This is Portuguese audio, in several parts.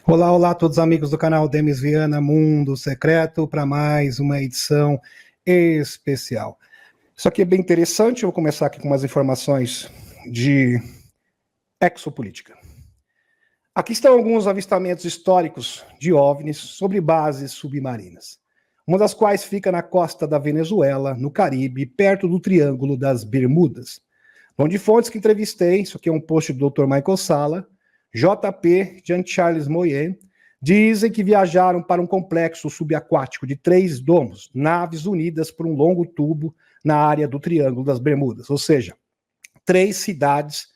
Olá, olá a todos os amigos do canal Demis Viana Mundo Secreto para mais uma edição especial. Isso aqui é bem interessante, eu vou começar aqui com umas informações de exopolítica. Aqui estão alguns avistamentos históricos de OVNIs sobre bases submarinas, uma das quais fica na costa da Venezuela, no Caribe, perto do Triângulo das Bermudas. Onde fontes que entrevistei, isso aqui é um post do Dr. Michael Salla, JP, Jean-Charles Moyen, dizem que viajaram para um complexo subaquático de 3 domos, naves unidas por um longo tubo na área do Triângulo das Bermudas, ou seja, 3 cidades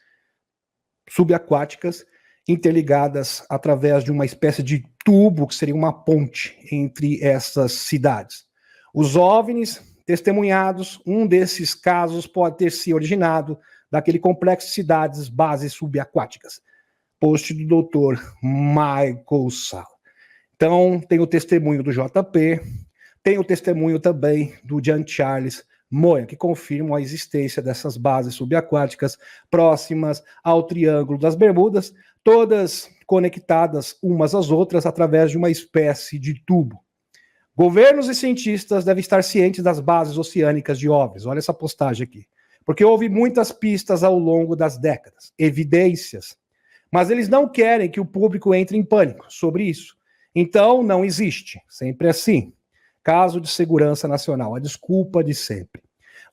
subaquáticas interligadas através de uma espécie de tubo, que seria uma ponte entre essas cidades. Os OVNIs testemunhados, um desses casos pode ter se originado daquele complexo de cidades bases subaquáticas. Post do Dr. Michael Salla. Então, tem o testemunho do JP, tem o testemunho também do Jean-Charles Moyen, que confirmam a existência dessas bases subaquáticas próximas ao Triângulo das Bermudas, todas conectadas umas às outras através de uma espécie de tubo. Governos e cientistas devem estar cientes das bases oceânicas de OVNIs. Olha essa postagem aqui. Porque houve muitas pistas ao longo das décadas, evidências, mas eles não querem que o público entre em pânico sobre isso. Então, não existe. Sempre assim. Caso de segurança nacional, a desculpa de sempre.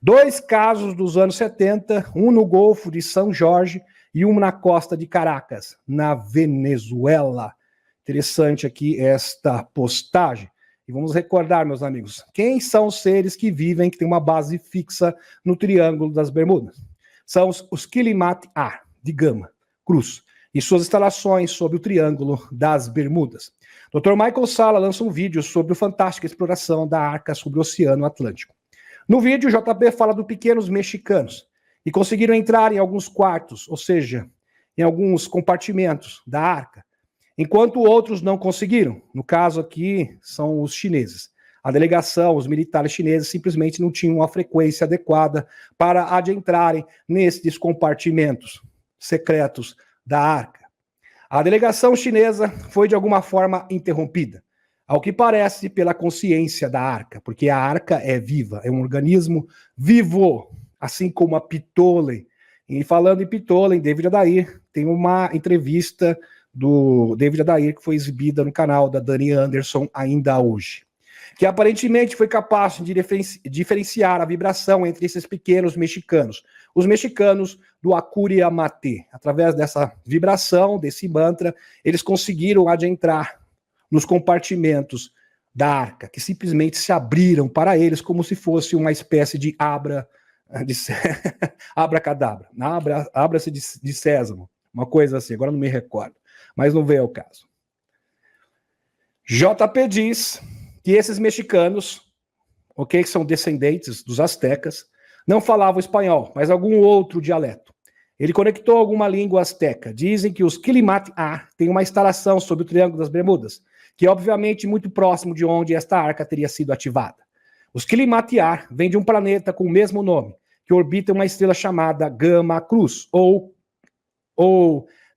2 casos dos anos 70, um no Golfo de São Jorge e um na costa de Caracas, na Venezuela. Interessante aqui esta postagem. E vamos recordar, meus amigos, quem são os seres que vivem, que têm uma base fixa no Triângulo das Bermudas? São os Quilimati-A, de Gama, Cruz, e suas instalações sobre o Triângulo das Bermudas. Dr. Michael Salla lança um vídeo sobre a fantástica exploração da Arca sobre o Oceano Atlântico. No vídeo, o JP fala dos pequenos mexicanos, que conseguiram entrar em alguns quartos, ou seja, em alguns compartimentos da Arca, enquanto outros não conseguiram. No caso aqui, são os chineses. A delegação, os militares chineses, simplesmente não tinham a frequência adequada para adentrarem nesses compartimentos secretos da Arca. A delegação chinesa foi de alguma forma interrompida, ao que parece pela consciência da Arca, porque a Arca é viva, é um organismo vivo, assim como a Ptolemy. E falando em Ptolemy, David Adair, tem uma entrevista do David Adair que foi exibida no canal da Dani Anderson ainda hoje, que aparentemente foi capaz de diferenciar a vibração entre esses pequenos mexicanos, os mexicanos do Akuria Mate. Através dessa vibração, desse mantra, eles conseguiram adentrar nos compartimentos da Arca, que simplesmente se abriram para eles como se fosse uma espécie de abracadabra, abra-se de sésamo, uma coisa assim, agora não me recordo, mas não veio ao caso. JP diz que esses mexicanos, ok, que são descendentes dos astecas, não falavam espanhol, mas algum outro dialeto. Ele conectou alguma língua asteca. Dizem que os Quilimati-A têm uma instalação sobre o Triângulo das Bermudas, que é obviamente muito próximo de onde esta arca teria sido ativada. Os Quilimati-A vêm de um planeta com o mesmo nome, que orbita uma estrela chamada Gama Cruz, ou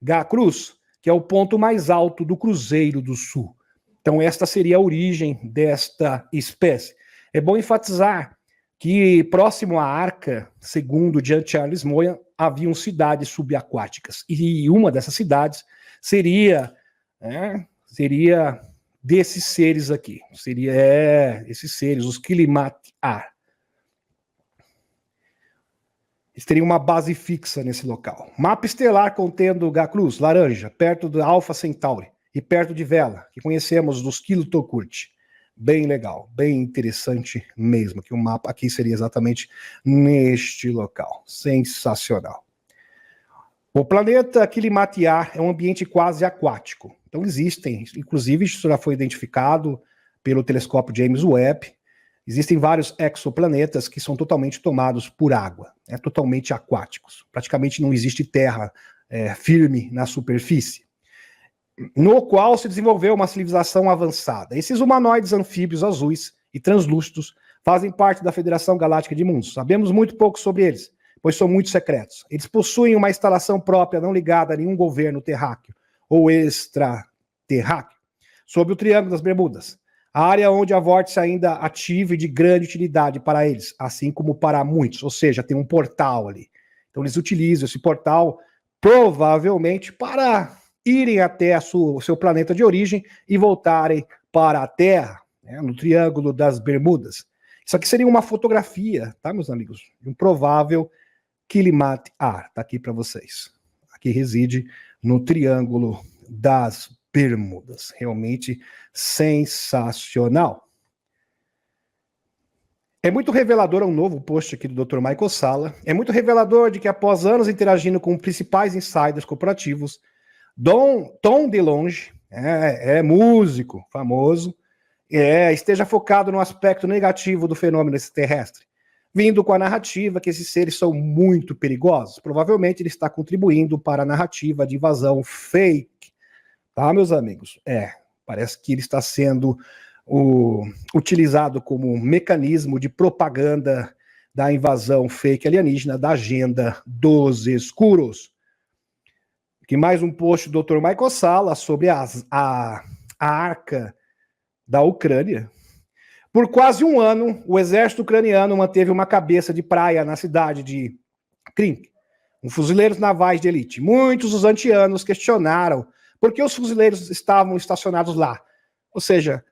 Ga Cruz, que é o ponto mais alto do Cruzeiro do Sul. Então, esta seria a origem desta espécie. É bom enfatizar que próximo à Arca, segundo Jean-Charles Moyen, haviam cidades subaquáticas. E uma dessas cidades seria desses seres aqui. Seria esses seres, os Quilimati-A. Eles teriam uma base fixa nesse local. Mapa estelar contendo Ga Cruz, laranja, perto do Alpha Centauri, e perto de Vela, que conhecemos dos Quilotocurt. Bem legal, bem interessante mesmo, que o mapa aqui seria exatamente neste local. Sensacional. O planeta Quilimati-A é um ambiente quase aquático. Então existem, inclusive isso já foi identificado pelo telescópio James Webb, existem vários exoplanetas que são totalmente tomados por água, totalmente aquáticos. Praticamente não existe terra firme na superfície, no qual se desenvolveu uma civilização avançada. Esses humanoides anfíbios azuis e translúcidos fazem parte da Federação Galáctica de Mundos. Sabemos muito pouco sobre eles, pois são muito secretos. Eles possuem uma instalação própria não ligada a nenhum governo terráqueo ou extraterrestre. terráqueo, sobre o Triângulo das Bermudas, a área onde a vórtice ainda ativa e de grande utilidade para eles, assim como para muitos, ou seja, tem um portal ali. Então eles utilizam esse portal provavelmente para irem até o seu planeta de origem e voltarem para a Terra, né, no Triângulo das Bermudas. Isso aqui seria uma fotografia, tá, meus amigos, de um provável Kilimat A. Tá aqui para vocês. Aqui reside no Triângulo das Bermudas. Realmente sensacional. É muito revelador, um novo post aqui do Dr. Michael Salla, é muito revelador de que após anos interagindo com principais insiders corporativos, Tom DeLonge, é músico famoso, esteja focado no aspecto negativo do fenômeno extraterrestre, vindo com a narrativa que esses seres são muito perigosos. Provavelmente ele está contribuindo para a narrativa de invasão fake, tá, meus amigos? Parece que ele está sendo utilizado como mecanismo de propaganda da invasão fake alienígena da agenda dos escuros. Aqui mais um post do Dr. Michael Salla sobre a arca da Ucrânia. Por quase um ano, o exército ucraniano manteve uma cabeça de praia na cidade de Krink, um fuzileiros navais de elite. Muitos dos antianos questionaram por que os fuzileiros estavam estacionados lá. Ou seja,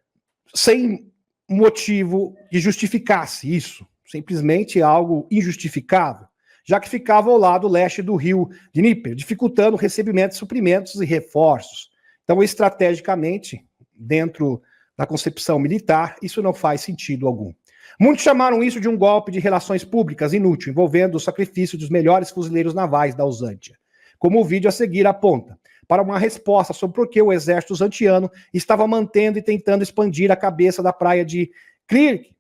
sem motivo que justificasse isso. Simplesmente algo injustificável, já que ficava ao lado leste do rio Dnieper, dificultando o recebimento de suprimentos e reforços. Então, estrategicamente, dentro da concepção militar, isso não faz sentido algum. Muitos chamaram isso de um golpe de relações públicas inútil, envolvendo o sacrifício dos melhores fuzileiros navais da Usântia. Como o vídeo a seguir aponta, para uma resposta sobre por que o exército uzantiano estava mantendo e tentando expandir a cabeça da praia de Krink.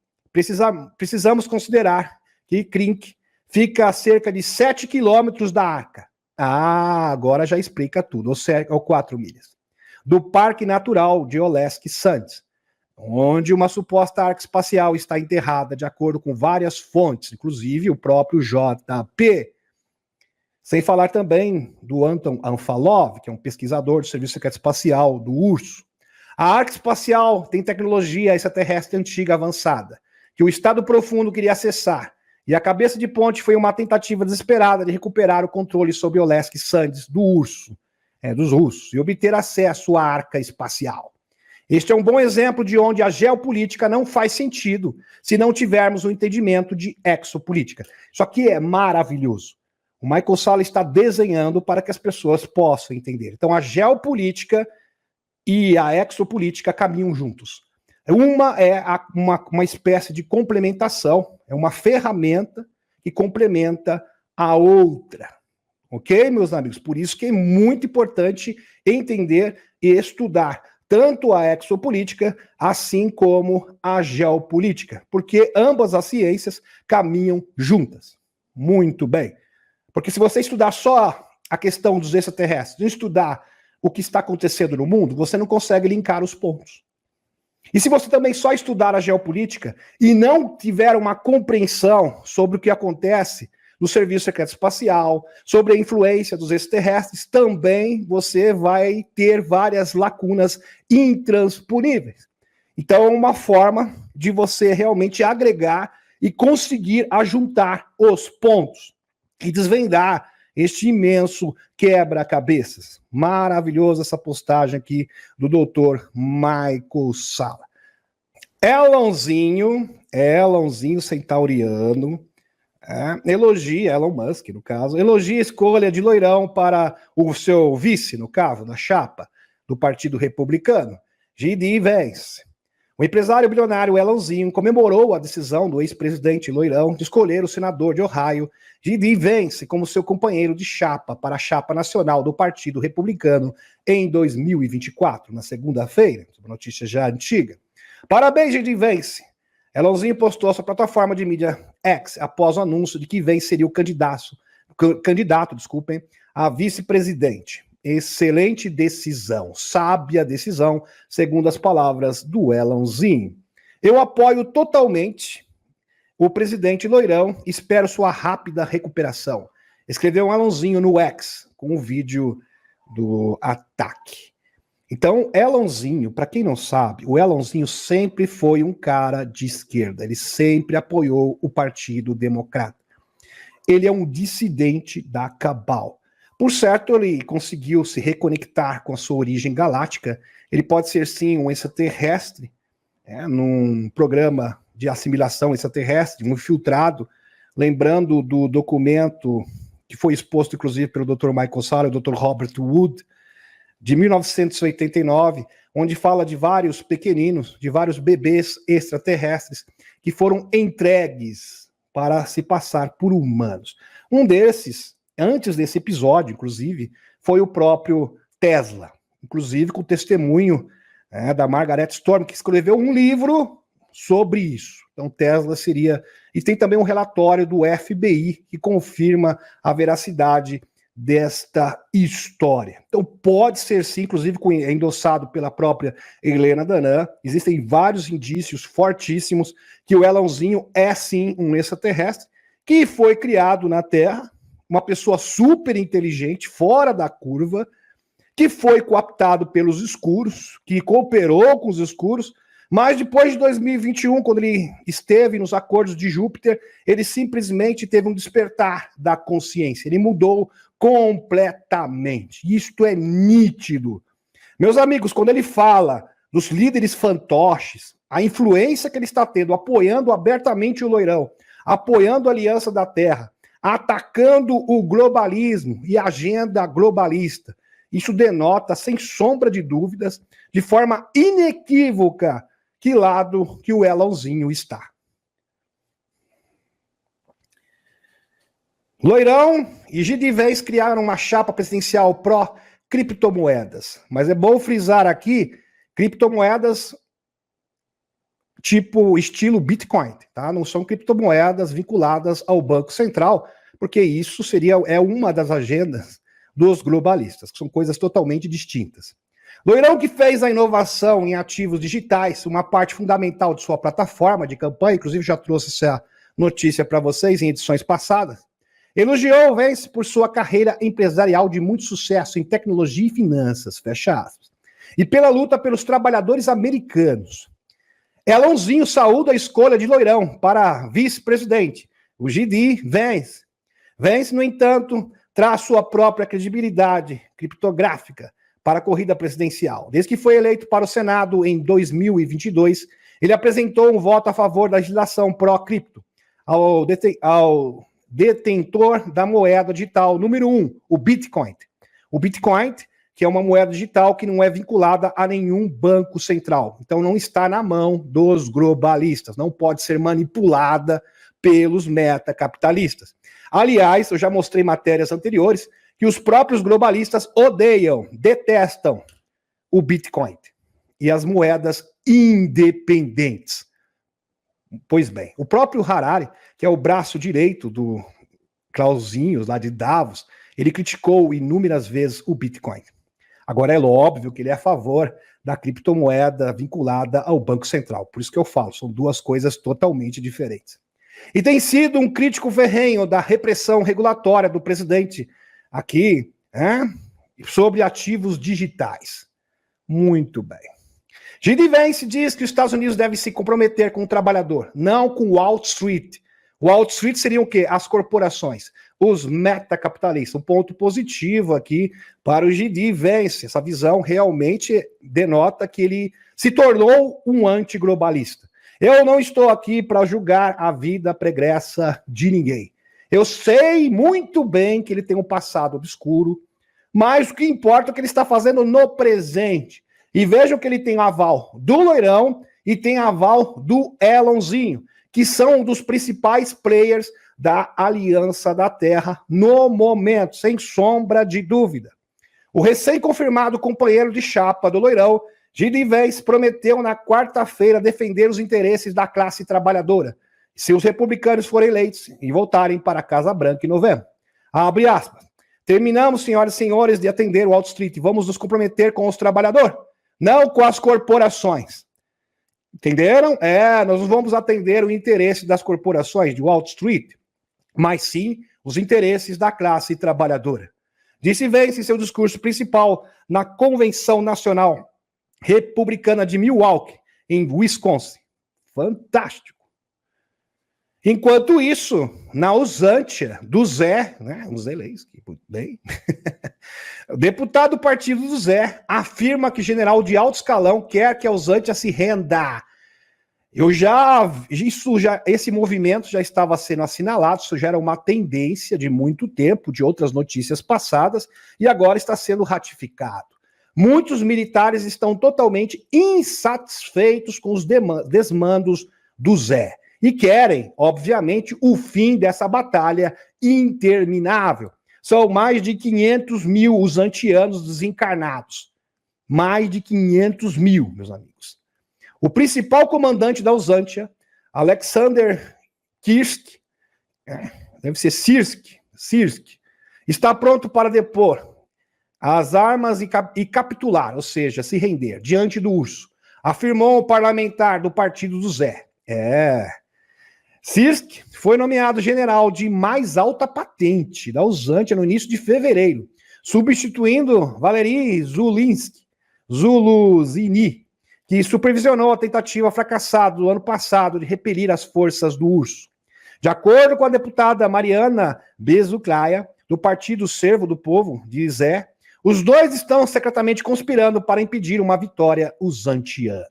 Precisamos considerar que Krink fica a cerca de 7 quilômetros da arca. Agora já explica tudo, ou 4 milhas. Do Parque Natural de Olesk Sands, onde uma suposta arca espacial está enterrada, de acordo com várias fontes, inclusive o próprio JP. Sem falar também do Anton Anfalov, que é um pesquisador do Serviço Secreto Espacial do URSS. A arca espacial tem tecnologia extraterrestre antiga avançada, que o Estado Profundo queria acessar, e a cabeça de ponte foi uma tentativa desesperada de recuperar o controle sobre Olesk Sands do urso, dos russos, e obter acesso à arca espacial. Este é um bom exemplo de onde a geopolítica não faz sentido se não tivermos um entendimento de exopolítica. Isso aqui é maravilhoso. O Michael Salla está desenhando para que as pessoas possam entender. Então, a geopolítica e a exopolítica caminham juntos. Uma é uma espécie de complementação, é uma ferramenta que complementa a outra. Ok, meus amigos? Por isso que é muito importante entender e estudar tanto a exopolítica, assim como a geopolítica, porque ambas as ciências caminham juntas. Muito bem. Porque se você estudar só a questão dos extraterrestres, não estudar o que está acontecendo no mundo, você não consegue linkar os pontos. E se você também só estudar a geopolítica e não tiver uma compreensão sobre o que acontece no Serviço Secreto Espacial, sobre a influência dos extraterrestres, também você vai ter várias lacunas intransponíveis. Então, é uma forma de você realmente agregar e conseguir ajuntar os pontos e desvendar este imenso quebra-cabeças. Maravilhosa essa postagem aqui do Dr. Michael Salla. Elonzinho Centauriano, elogia, Elon Musk, no caso, elogia a escolha de Loirão para o seu vice, no caso, da chapa do Partido Republicano, J.D. Vance. O empresário bilionário Elonzinho comemorou a decisão do ex-presidente Loirão de escolher o senador de Ohio, J.D. Vance, como seu companheiro de chapa para a chapa nacional do Partido Republicano em 2024, na segunda-feira, uma notícia já antiga. Parabéns, J.D. Vance. Elonzinho postou a sua plataforma de mídia X após o anúncio de que Vance seria o candidato, a vice-presidente. Excelente decisão, sábia decisão, segundo as palavras do Elonzinho. Eu apoio totalmente o presidente Loirão, espero sua rápida recuperação. Escreveu um Elonzinho no X, com o vídeo do ataque. Então, Elonzinho, para quem não sabe, o Elonzinho sempre foi um cara de esquerda, ele sempre apoiou o Partido Democrata. Ele é um dissidente da cabal. Por certo, ele conseguiu se reconectar com a sua origem galáctica. Ele pode ser, sim, um extraterrestre, num programa de assimilação extraterrestre, um infiltrado, lembrando do documento que foi exposto, inclusive, pelo Dr. Michael Salla e o Dr. Robert Wood, de 1989, onde fala de vários pequeninos, de vários bebês extraterrestres que foram entregues para se passar por humanos. Um desses, antes desse episódio, inclusive, foi o próprio Tesla, inclusive com o testemunho da Margaret Storm, que escreveu um livro sobre isso. Então, Tesla seria... E tem também um relatório do FBI que confirma a veracidade desta história. Então, pode ser sim, inclusive endossado pela própria Helena Danã. Existem vários indícios fortíssimos que o Elonzinho é sim um extraterrestre que foi criado na Terra, uma pessoa super inteligente, fora da curva, que foi cooptado pelos escuros, que cooperou com os escuros, mas depois de 2021, quando ele esteve nos acordos de Júpiter, ele simplesmente teve um despertar da consciência. Ele mudou completamente. Isto é nítido. Meus amigos, quando ele fala dos líderes fantoches, a influência que ele está tendo, apoiando abertamente o Loirão, apoiando a Aliança da Terra, atacando o globalismo e a agenda globalista, isso denota, sem sombra de dúvidas, de forma inequívoca, que lado que o Elonzinho está. Loirão e G.D. Vance criaram uma chapa presidencial pró-criptomoedas. Mas é bom frisar aqui, criptomoedas tipo estilo Bitcoin, tá? Não são criptomoedas vinculadas ao Banco Central, porque isso é uma das agendas dos globalistas, que são coisas totalmente distintas. Loirão, que fez a inovação em ativos digitais, uma parte fundamental de sua plataforma de campanha, inclusive já trouxe essa notícia para vocês em edições passadas, elogiou o Vance por sua carreira empresarial de muito sucesso em tecnologia e finanças, fecha aspas, e pela luta pelos trabalhadores americanos. Elonzinho saúda a escolha de Loirão para vice-presidente, o G.D. Vance. Vance, no entanto, traz sua própria credibilidade criptográfica para a corrida presidencial. Desde que foi eleito para o Senado em 2022, ele apresentou um voto a favor da legislação pró-cripto ao detentor da moeda digital número 1, o Bitcoin. O Bitcoin, que é uma moeda digital que não é vinculada a nenhum banco central. Então não está na mão dos globalistas, não pode ser manipulada pelos metacapitalistas. Aliás, eu já mostrei matérias anteriores que os próprios globalistas odeiam, detestam o Bitcoin e as moedas independentes. Pois bem, o próprio Harari, que é o braço direito do Clausinhos, lá de Davos, ele criticou inúmeras vezes o Bitcoin. Agora é óbvio que ele é a favor da criptomoeda vinculada ao Banco Central. Por isso que eu falo, são duas coisas totalmente diferentes. E tem sido um crítico ferrenho da repressão regulatória do presidente aqui, sobre ativos digitais. Muito bem. G.D. Vance diz que os Estados Unidos devem se comprometer com o trabalhador, não com Wall Street. Wall Street seriam o quê? As corporações, os metacapitalistas. Um ponto positivo aqui para o G.D. Vance. Essa visão realmente denota que ele se tornou um antiglobalista. Eu não estou aqui para julgar a vida pregressa de ninguém. Eu sei muito bem que ele tem um passado obscuro, mas o que importa é o que ele está fazendo no presente. E vejam que ele tem aval do Loirão e tem aval do Elonzinho, que são um dos principais players da Aliança da Terra no momento, sem sombra de dúvida. O recém-confirmado companheiro de chapa do Loirão, G.D. Vance, prometeu na quarta-feira defender os interesses da classe trabalhadora, se os republicanos forem eleitos e voltarem para a Casa Branca em novembro. Abre aspas. Terminamos, senhoras e senhores, de atender o Wall Street. Vamos nos comprometer com os trabalhadores, não com as corporações. Entenderam? Nós não vamos atender o interesse das corporações de Wall Street, mas sim os interesses da classe trabalhadora. Disse Vance em seu discurso principal na Convenção Nacional Republicana de Milwaukee, em Wisconsin. Fantástico. Enquanto isso, na Usantia, do Zé, né, o Zelensky, muito bem, o deputado do partido do Zé afirma que general de alto escalão quer que a Usantia se renda. Esse movimento já estava sendo assinalado, isso já era uma tendência de muito tempo, de outras notícias passadas, e agora está sendo ratificado. Muitos militares estão totalmente insatisfeitos com os desmandos do Zé e querem, obviamente, o fim dessa batalha interminável. São mais de 500 mil usantianos desencarnados. Mais de 500 mil, meus amigos. O principal comandante da Usantia, Alexander Sirski, deve ser Sirski, está pronto para depor as armas e capitular, ou seja, se render diante do urso, afirmou o parlamentar do partido do Zé. Sirski foi nomeado general de mais alta patente da Usantia no início de fevereiro, substituindo Valery Zuluzini, que supervisionou a tentativa fracassada do ano passado de repelir as forças do urso. De acordo com a deputada Mariana Bezuclaia, do Partido Servo do Povo, de Zé, os dois estão secretamente conspirando para impedir uma vitória usantiana.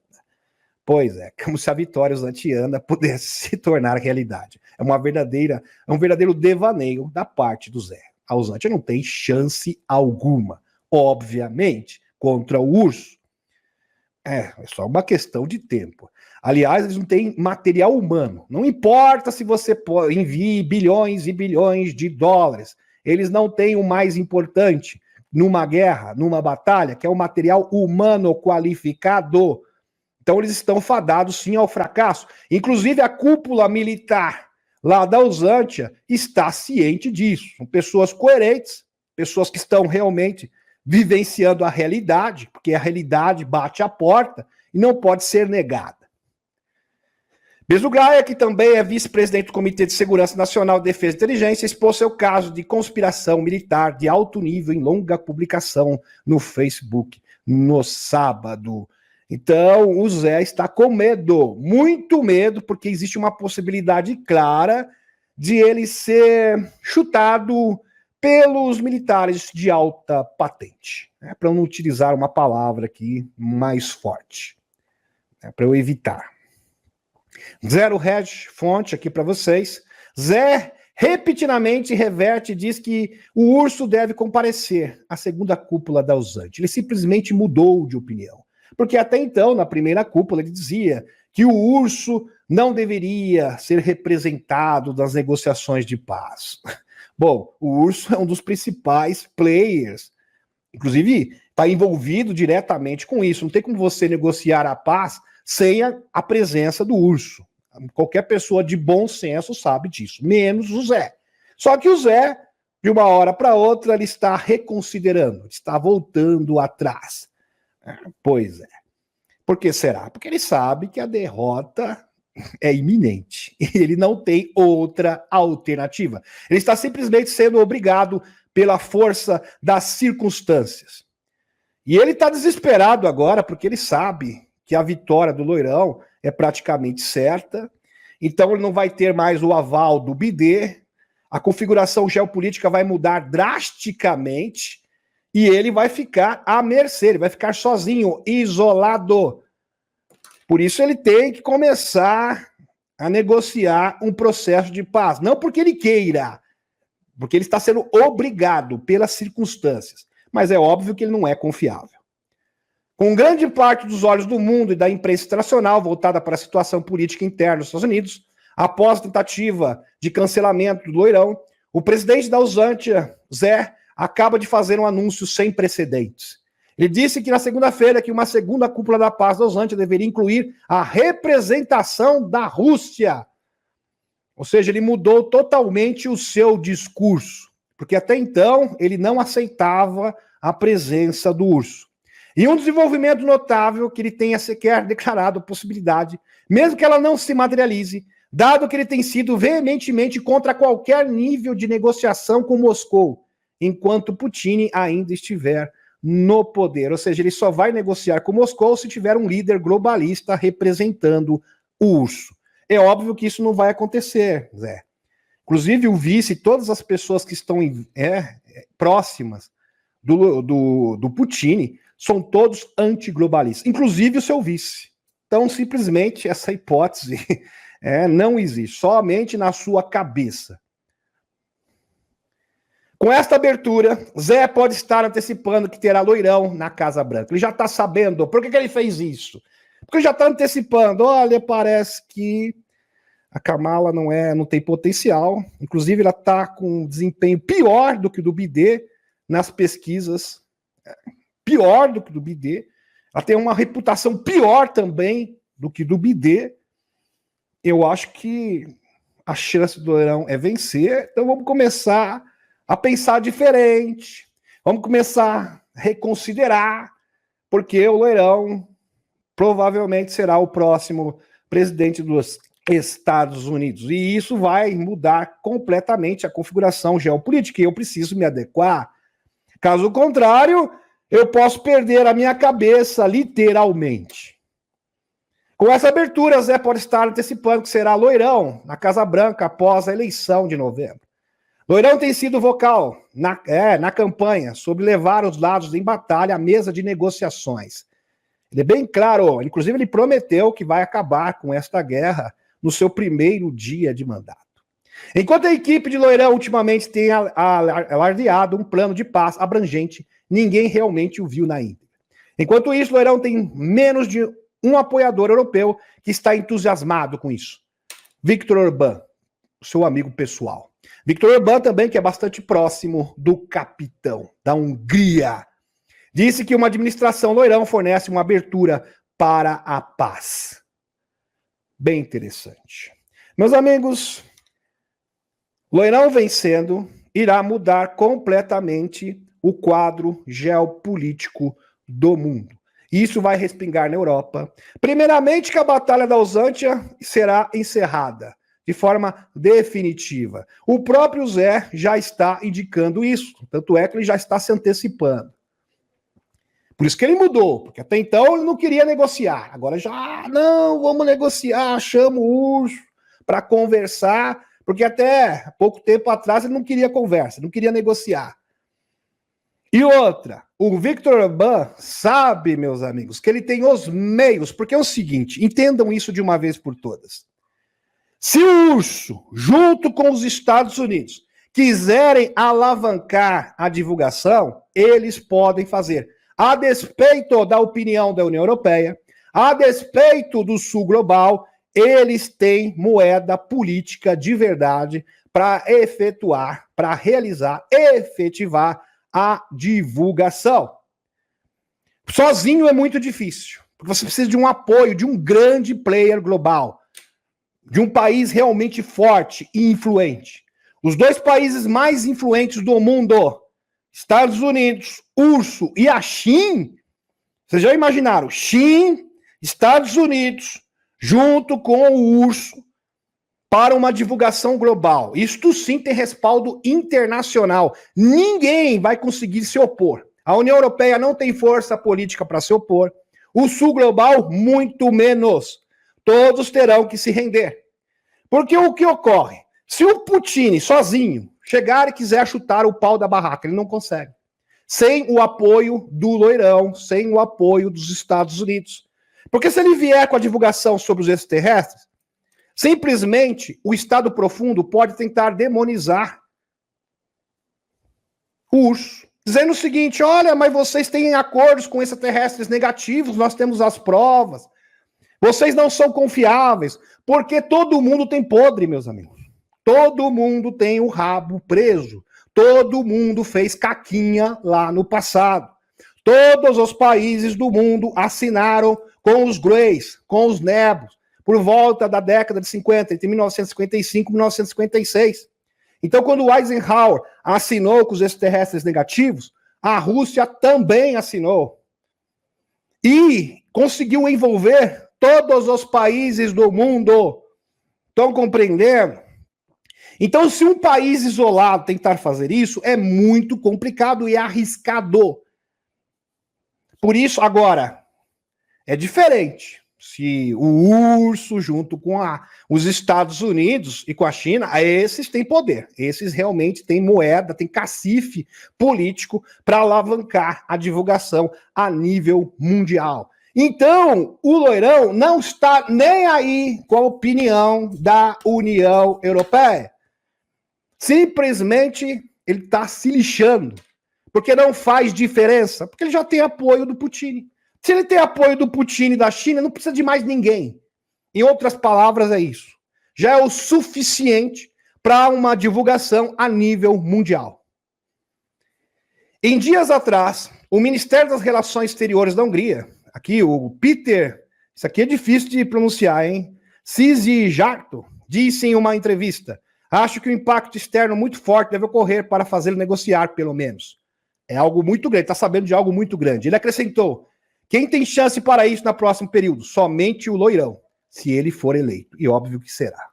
Pois é, como se a vitória usantiana pudesse se tornar realidade. É um verdadeiro devaneio da parte do Zé. A Usantia não tem chance alguma, obviamente, contra o urso. É só uma questão de tempo. Aliás, eles não têm material humano. Não importa se você envie bilhões e bilhões de dólares. Eles não têm o mais importante numa guerra, numa batalha, que é o material humano qualificado. Então eles estão fadados sim ao fracasso. Inclusive a cúpula militar lá da Usantia está ciente disso. São pessoas coerentes, pessoas que estão realmente vivenciando a realidade, porque a realidade bate à porta e não pode ser negada. Bezuclaia, que também é vice-presidente do Comitê de Segurança Nacional de Defesa e Inteligência, expôs seu caso de conspiração militar de alto nível em longa publicação no Facebook no sábado. Então, o Zé está com medo, muito medo, porque existe uma possibilidade clara de ele ser chutado pelos militares de alta patente, para não utilizar uma palavra aqui mais forte, para eu evitar. Zero Hedge, fonte aqui para vocês. Zé repetidamente reverte e diz que o urso deve comparecer à segunda cúpula da Usantia. Ele simplesmente mudou de opinião. Porque até então, na primeira cúpula, ele dizia que o urso não deveria ser representado nas negociações de paz. Bom, o urso é um dos principais players, inclusive está envolvido diretamente com isso. Não tem como você negociar a paz sem a presença do urso. Qualquer pessoa de bom senso sabe disso, menos o Zé. Só que o Zé, de uma hora para outra, ele está reconsiderando, está voltando atrás. Pois é. Por que será? Porque ele sabe que a derrota é iminente. Ele não tem outra alternativa. Ele está simplesmente sendo obrigado pela força das circunstâncias. E ele está desesperado agora porque ele sabe que a vitória do Loirão é praticamente certa. Então ele não vai ter mais o aval do BD. A configuração geopolítica vai mudar drasticamente e ele vai ficar à mercê, ele vai ficar sozinho, isolado. Por isso ele tem que começar a negociar um processo de paz. Não porque ele queira, porque ele está sendo obrigado pelas circunstâncias. Mas é óbvio que ele não é confiável. Com grande parte dos olhos do mundo e da imprensa internacional voltada para a situação política interna dos Estados Unidos, após a tentativa de cancelamento do Loirão, o presidente da Usantia, Zé, acaba de fazer um anúncio sem precedentes. Ele disse que na segunda-feira que uma segunda cúpula da paz da Usantia deveria incluir a representação da Rússia. Ou seja, ele mudou totalmente o seu discurso, porque até então ele não aceitava a presença do urso. E um desenvolvimento notável que ele tenha sequer declarado a possibilidade, mesmo que ela não se materialize, dado que ele tem sido veementemente contra qualquer nível de negociação com Moscou, enquanto Putin ainda estiver no poder. Ou seja, ele só vai negociar com Moscou se tiver um líder globalista representando o urso. É óbvio que isso não vai acontecer, Zé. Inclusive o vice, todas as pessoas que estão próximas do Putin são todos antiglobalistas, inclusive o seu vice. Então, simplesmente, essa hipótese não existe, somente na sua cabeça. Com esta abertura, Zé pode estar antecipando que terá loirão na Casa Branca. Ele já está sabendo. Por que ele fez isso? Porque ele já está antecipando. Olha, parece que a Kamala não tem potencial. Inclusive, ela está com um desempenho pior do que o do Biden nas pesquisas. Pior do que o do Biden. Ela tem uma reputação pior também do que do Biden. Eu acho que a chance do loirão é vencer. Então, vamos começar a pensar diferente, vamos começar a reconsiderar, porque o loirão provavelmente será o próximo presidente dos Estados Unidos, e isso vai mudar completamente a configuração geopolítica, e eu preciso me adequar. Caso contrário, eu posso perder a minha cabeça, literalmente. Com essa abertura, Zé pode estar antecipando que será loirão na Casa Branca após a eleição de novembro. Loirão tem sido vocal na campanha sobre levar os lados em batalha à mesa de negociações. Ele é bem claro, inclusive ele prometeu que vai acabar com esta guerra no seu primeiro dia de mandato. Enquanto a equipe de Loirão ultimamente tem alardeado um plano de paz abrangente, ninguém realmente o viu na íntegra. Enquanto isso, Loirão tem menos de um apoiador europeu que está entusiasmado com isso. Viktor Orbán, seu amigo pessoal. Viktor Orbán também, que é bastante próximo do capitão da Hungria, disse que uma administração loirão fornece uma abertura para a paz. Bem interessante. Meus amigos, loirão vencendo irá mudar completamente o quadro geopolítico do mundo. Isso vai respingar na Europa. Primeiramente que a Batalha da Ausântia será encerrada de forma definitiva. O próprio Zé já está indicando isso, tanto é que ele já está se antecipando. Por isso que ele mudou, porque até então ele não queria negociar. Agora já, não, vamos negociar, chama o urso para conversar, porque até pouco tempo atrás ele não queria conversa, não queria negociar. E outra, o Viktor Orbán sabe, meus amigos, que ele tem os meios, porque é o seguinte, entendam isso de uma vez por todas. Se o urso, junto com os Estados Unidos, quiserem alavancar a divulgação, eles podem fazer. A despeito da opinião da União Europeia, a despeito do Sul Global, eles têm moeda política de verdade para efetuar, para realizar, efetivar a divulgação. Sozinho é muito difícil, porque você precisa de um apoio de um grande player global, de um país realmente forte e influente. Os dois países mais influentes do mundo, Estados Unidos, urso e a China, vocês já imaginaram, China, Estados Unidos, junto com o urso, para uma divulgação global. Isto sim tem respaldo internacional. Ninguém vai conseguir se opor. A União Europeia não tem força política para se opor. O Sul Global, muito menos. Todos terão que se render. Porque o que ocorre? Se o Putin, sozinho, chegar e quiser chutar o pau da barraca, ele não consegue. Sem o apoio do loirão, sem o apoio dos Estados Unidos. Porque se ele vier com a divulgação sobre os extraterrestres, simplesmente o Estado profundo pode tentar demonizar o urso. Dizendo o seguinte, olha, mas vocês têm acordos com extraterrestres negativos, nós temos as provas. Vocês não são confiáveis, porque todo mundo tem podre, meus amigos. Todo mundo tem o rabo preso. Todo mundo fez caquinha lá no passado. Todos os países do mundo assinaram com os Greys, com os Nebos, por volta da década de 50, entre 1955 e 1956. Então, quando o Eisenhower assinou com os extraterrestres negativos, a Rússia também assinou. E conseguiu envolver todos os países do mundo. Estão compreendendo? Então, se um país isolado tentar fazer isso, é muito complicado e arriscado. Por isso, agora, é diferente. Se o urso, junto com os Estados Unidos e com a China, esses têm poder. Esses realmente têm moeda, têm cacife político para alavancar a divulgação a nível mundial. Então, o loirão não está nem aí com a opinião da União Europeia. Simplesmente ele está se lixando. Porque não faz diferença. Porque ele já tem apoio do Putin. Se ele tem apoio do Putin e da China, não precisa de mais ninguém. Em outras palavras, é isso. Já é o suficiente para uma divulgação a nível mundial. Em dias atrás, o Ministério das Relações Exteriores da Hungria, aqui o Peter, isso aqui é difícil de pronunciar, hein? Szijjártó, disse em uma entrevista: acho que o impacto externo muito forte deve ocorrer para fazê-lo negociar, pelo menos. É algo muito grande, está sabendo de algo muito grande. Ele acrescentou: quem tem chance para isso no próximo período? Somente o loirão, se ele for eleito. E óbvio que será.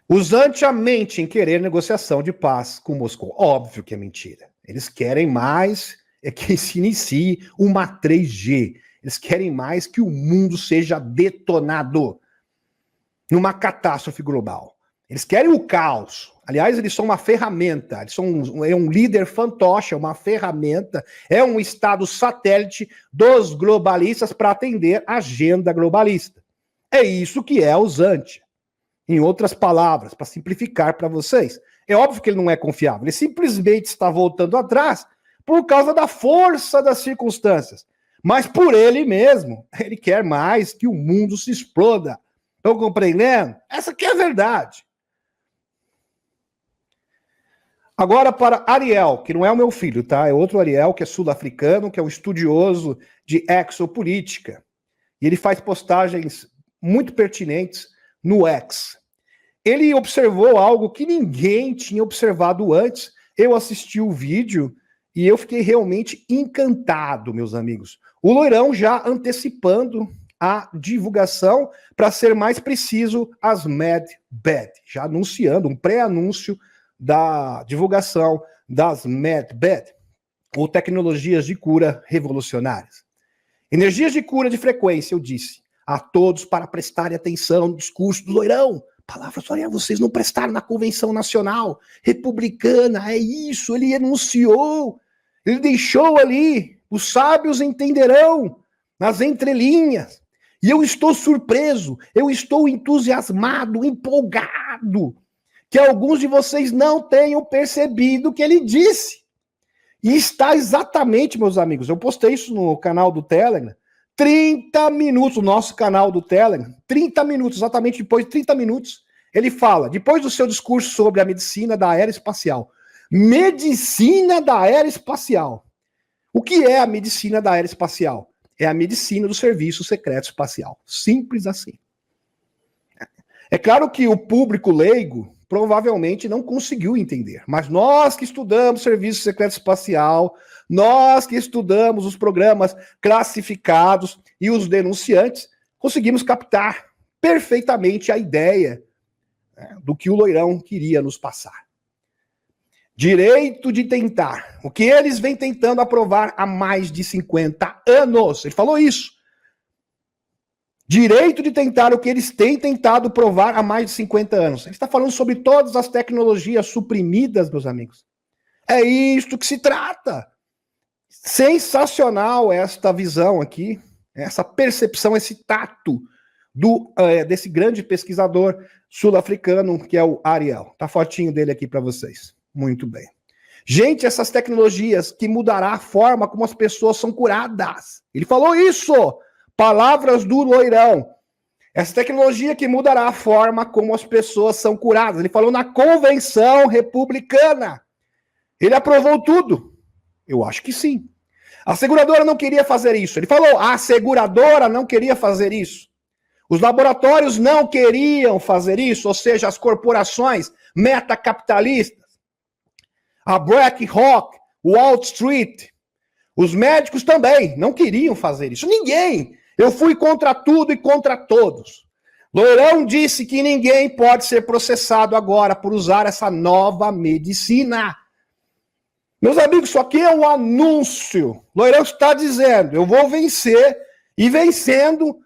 Usante a mente em querer negociação de paz com Moscou. Óbvio que é mentira. Eles querem mais que se inicie uma 3G. Eles querem mais que o mundo seja detonado numa catástrofe global. Eles querem o caos. Aliás, eles são uma ferramenta, eles são um líder fantoche, uma ferramenta, é um estado satélite dos globalistas para atender a agenda globalista. É isso que é usante. Em outras palavras, para simplificar para vocês, é óbvio que ele não é confiável, ele simplesmente está voltando atrás por causa da força das circunstâncias. Mas por ele mesmo, ele quer mais que o mundo se exploda. Estão compreendendo? Essa aqui é a verdade. Agora para Ariel, que não é o meu filho, tá? É outro Ariel, que é sul-africano, que é um estudioso de exopolítica. E ele faz postagens muito pertinentes no X. Ele observou algo que ninguém tinha observado antes. Eu assisti o vídeo e eu fiquei realmente encantado, meus amigos. O loirão já antecipando a divulgação, para ser mais preciso, as MedBed, já anunciando, um pré-anúncio da divulgação das MedBed, ou tecnologias de cura revolucionárias. Energias de cura de frequência, eu disse a todos para prestarem atenção no discurso do loirão. Palavras, olha, vocês não prestaram na Convenção Nacional Republicana, é isso, ele enunciou, ele deixou ali, os sábios entenderão, nas entrelinhas. E eu estou surpreso, eu estou entusiasmado, empolgado, que alguns de vocês não tenham percebido o que ele disse. E está exatamente, meus amigos, eu postei isso no canal do Telegram, 30 minutos, o nosso canal do Telegram, 30 minutos, exatamente depois de 30 minutos, ele fala, depois do seu discurso sobre a medicina da aeroespacial. Medicina da aeroespacial. O que é a medicina da aeroespacial? É a medicina do serviço secreto espacial. Simples assim. É claro que o público leigo provavelmente não conseguiu entender, mas nós que estudamos serviço secreto espacial, nós que estudamos os programas classificados e os denunciantes, conseguimos captar perfeitamente a ideia, né, do que o loirão queria nos passar. Direito de tentar. O que eles vêm tentando aprovar há mais de 50 anos. Ele falou isso. Direito de tentar o que eles têm tentado provar há mais de 50 anos. Ele está falando sobre todas as tecnologias suprimidas, meus amigos. É isto que se trata. Sensacional esta visão aqui, essa percepção, esse tato desse grande pesquisador sul-africano, que é o Ariel. Tá a fotinho dele aqui para vocês. Muito bem. Gente, essas tecnologias que mudará a forma como as pessoas são curadas. Ele falou isso. Palavras do loirão. Essa tecnologia que mudará a forma como as pessoas são curadas. Ele falou na Convenção Republicana. Ele aprovou tudo. Eu acho que sim. A seguradora não queria fazer isso. Ele falou, a seguradora não queria fazer isso. Os laboratórios não queriam fazer isso, ou seja, as corporações metacapitalistas, a BlackRock, Wall Street, os médicos também não queriam fazer isso. Ninguém. Eu fui contra tudo e contra todos. Loirão disse que ninguém pode ser processado agora por usar essa nova medicina. Meus amigos, isso aqui é um anúncio. Loirão está dizendo, eu vou vencer, e vencendo,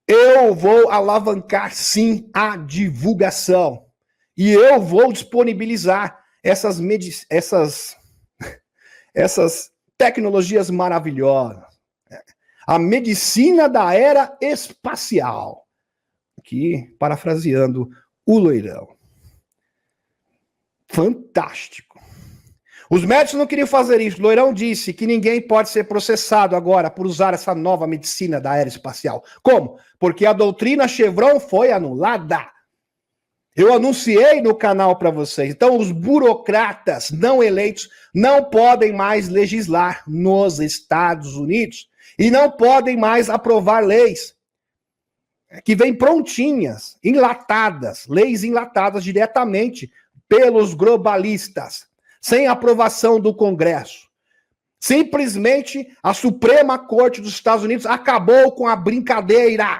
eu vou alavancar, sim, a divulgação. E eu vou disponibilizar essas tecnologias maravilhosas. A medicina da era espacial. Aqui, parafraseando o Loirão. Fantástico. Os médicos não queriam fazer isso. Loirão disse que ninguém pode ser processado agora por usar essa nova medicina da era espacial. Como? Porque a doutrina Chevron foi anulada. Eu anunciei no canal para vocês. Então, os burocratas não eleitos não podem mais legislar nos Estados Unidos e não podem mais aprovar leis que vêm prontinhas, enlatadas, leis enlatadas diretamente pelos globalistas, sem aprovação do Congresso. Simplesmente a Suprema Corte dos Estados Unidos acabou com a brincadeira.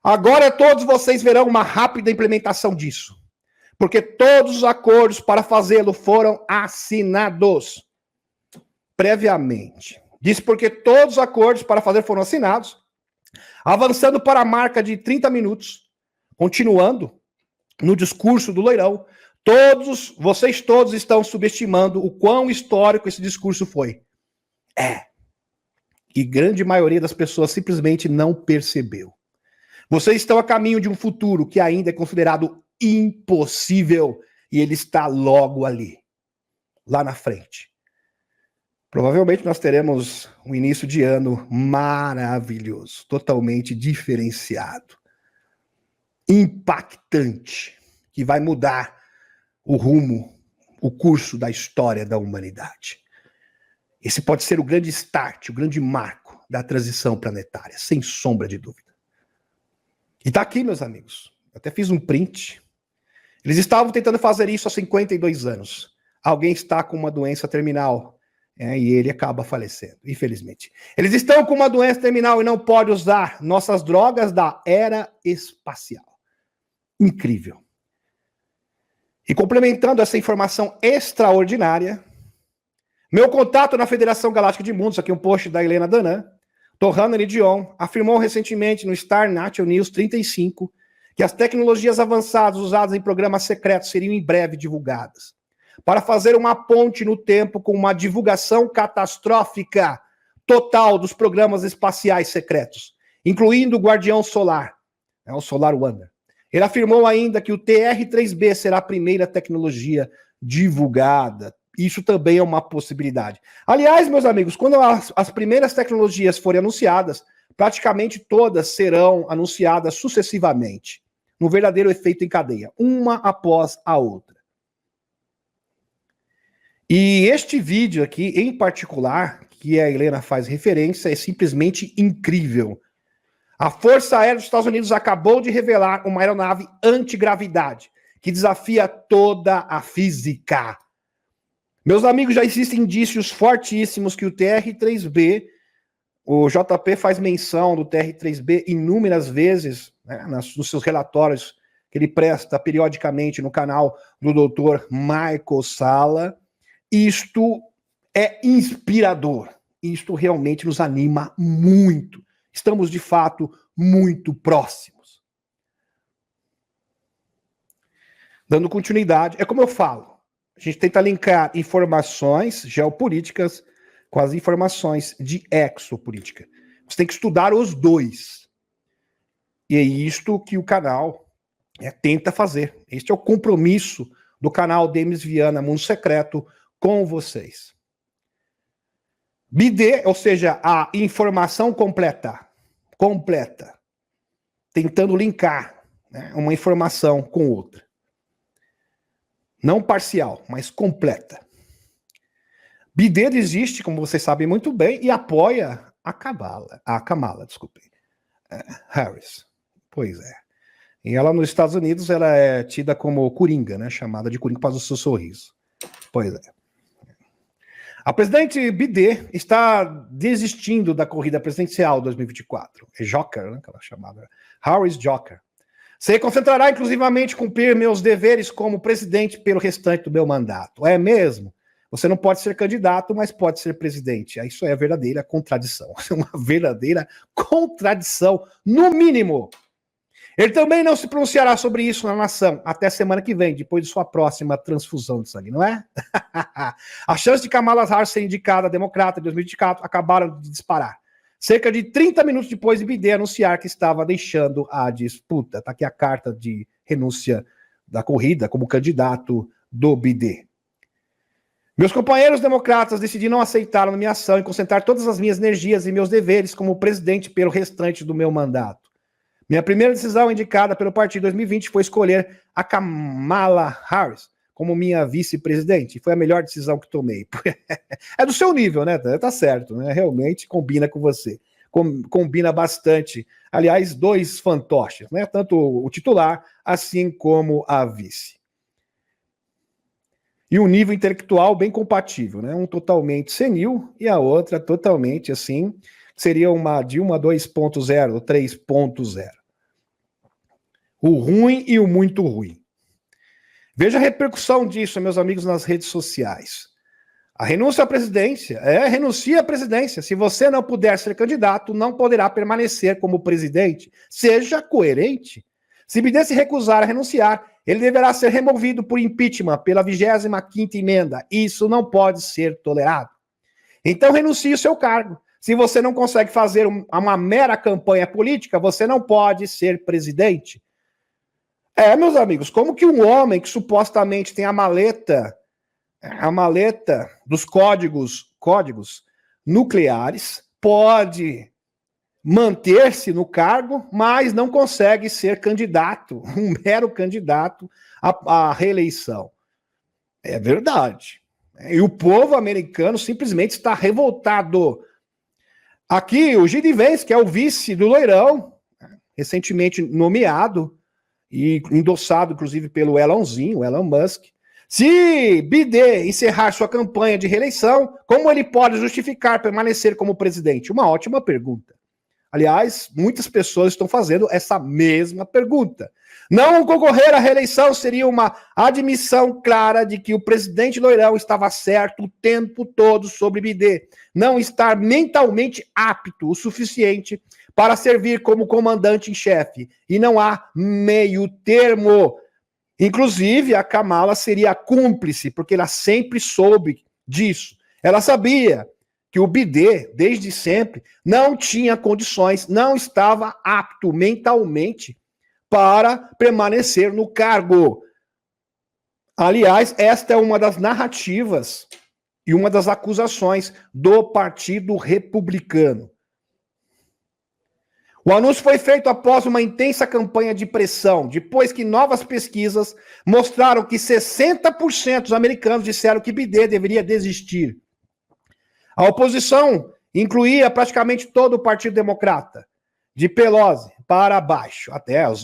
Agora todos vocês verão uma rápida implementação disso. Porque todos os acordos para fazê-lo foram assinados previamente. Disse porque todos os acordos para fazer foram assinados, avançando para a marca de 30 minutos, continuando no discurso do Loirão. Vocês todos estão subestimando o quão histórico esse discurso foi. E grande maioria das pessoas simplesmente não percebeu. Vocês estão a caminho de um futuro que ainda é considerado impossível e ele está logo ali, lá na frente. Provavelmente nós teremos um início de ano maravilhoso, totalmente diferenciado, impactante, que vai mudar o rumo, o curso da história da humanidade. Esse pode ser o grande start, o grande marco da transição planetária, sem sombra de dúvida. E tá aqui, meus amigos. Eu até fiz um print. Eles estavam tentando fazer isso há 52 anos. Alguém está com uma doença terminal e ele acaba falecendo, infelizmente. Eles estão com uma doença terminal e não podem usar nossas drogas da era espacial. Incrível. E complementando essa informação extraordinária, meu contato na Federação Galáctica de Mundos, aqui um post da Helena Danan, Torrano Dion, afirmou recentemente no Star National News 35 que as tecnologias avançadas usadas em programas secretos seriam em breve divulgadas, para fazer uma ponte no tempo com uma divulgação catastrófica total dos programas espaciais secretos, incluindo o Guardião Solar, o Solar Wonder. Ele afirmou ainda que o TR-3B será a primeira tecnologia divulgada. Isso também é uma possibilidade. Aliás, meus amigos, quando as primeiras tecnologias forem anunciadas, praticamente todas serão anunciadas sucessivamente, no verdadeiro efeito em cadeia, uma após a outra. E este vídeo aqui, em particular, que a Helena faz referência, é simplesmente incrível. A Força Aérea dos Estados Unidos acabou de revelar uma aeronave antigravidade, que desafia toda a física. Meus amigos, já existem indícios fortíssimos que o TR-3B, o JP faz menção do TR-3B inúmeras vezes, né, nos seus relatórios que ele presta periodicamente no canal do Dr. Michael Salla. Isto é inspirador. Isto realmente nos anima muito. Estamos, de fato, muito próximos. Dando continuidade, é como eu falo, a gente tenta linkar informações geopolíticas com as informações de exopolítica. Você tem que estudar os dois. E é isto que o canal tenta fazer. Este é o compromisso do canal Demis Viana Mundo Secreto com vocês. BD, ou seja, a informação completa, tentando linkar, né, uma informação com outra. Não parcial, mas completa. BD existe, como vocês sabem muito bem, e apoia a Kamala, Harris. Pois é. E ela nos Estados Unidos, ela é tida como coringa, né? Chamada de coringa por causa do seu sorriso. Pois é. A presidente BD está desistindo da corrida presidencial 2024. É Joker, né? Aquela chamada. Harris Joker. Se concentrará inclusivamente em cumprir meus deveres como presidente pelo restante do meu mandato. É mesmo? Você não pode ser candidato, mas pode ser presidente. Isso é a verdadeira contradição. É uma verdadeira contradição, no mínimo. Ele também não se pronunciará sobre isso na nação até semana que vem, depois de sua próxima transfusão de sangue, não é? As chances de Kamala Harris ser indicada democrata em 2024 acabaram de disparar. Cerca de 30 minutos depois de Biden anunciar que estava deixando a disputa. Está aqui a carta de renúncia da corrida como candidato do Biden. Meus companheiros democratas decidiram não aceitar a nomeação e concentrar todas as minhas energias e meus deveres como presidente pelo restante do meu mandato. Minha primeira decisão indicada pelo partido em 2020 foi escolher a Kamala Harris como minha vice-presidente. Foi a melhor decisão que tomei. É do seu nível, né? Tá certo, né? Realmente combina com você. Combina bastante. Aliás, dois fantoches, né? Tanto o titular, assim como a vice. E um nível intelectual bem compatível, né? Um totalmente senil e a outra totalmente assim, seria uma Dilma 2.0, 3.0. O ruim e o muito ruim. Veja a repercussão disso, meus amigos, nas redes sociais. A renúncia à presidência, renuncia à presidência. Se você não puder ser candidato, não poderá permanecer como presidente. Seja coerente. Se Biden se recusar a renunciar, ele deverá ser removido por impeachment pela 25ª emenda. Isso não pode ser tolerado. Então renuncie ao seu cargo. Se você não consegue fazer uma mera campanha política, você não pode ser presidente. Meus amigos, como que um homem que supostamente tem a maleta dos códigos nucleares pode manter-se no cargo, mas não consegue ser candidato, um mero candidato à reeleição? É verdade. E o povo americano simplesmente está revoltado. Aqui, o G.D. Vance, que é o vice do Loirão, recentemente nomeado e endossado, inclusive, pelo Elon Musk. Se Biden encerrar sua campanha de reeleição, como ele pode justificar permanecer como presidente? Uma ótima pergunta. Aliás, muitas pessoas estão fazendo essa mesma pergunta. Não concorrer à reeleição seria uma admissão clara de que o presidente Loirão estava certo o tempo todo sobre Biden não estar mentalmente apto o suficiente para servir como comandante em chefe. E não há meio termo. Inclusive, a Kamala seria cúmplice, porque ela sempre soube disso. Ela sabia que o Biden, desde sempre, não tinha condições, não estava apto mentalmente para permanecer no cargo. Aliás, esta é uma das narrativas e uma das acusações do Partido Republicano. O anúncio foi feito após uma intensa campanha de pressão, depois que novas pesquisas mostraram que 60% dos americanos disseram que Biden deveria desistir. A oposição incluía praticamente todo o Partido Democrata, de Pelosi para baixo,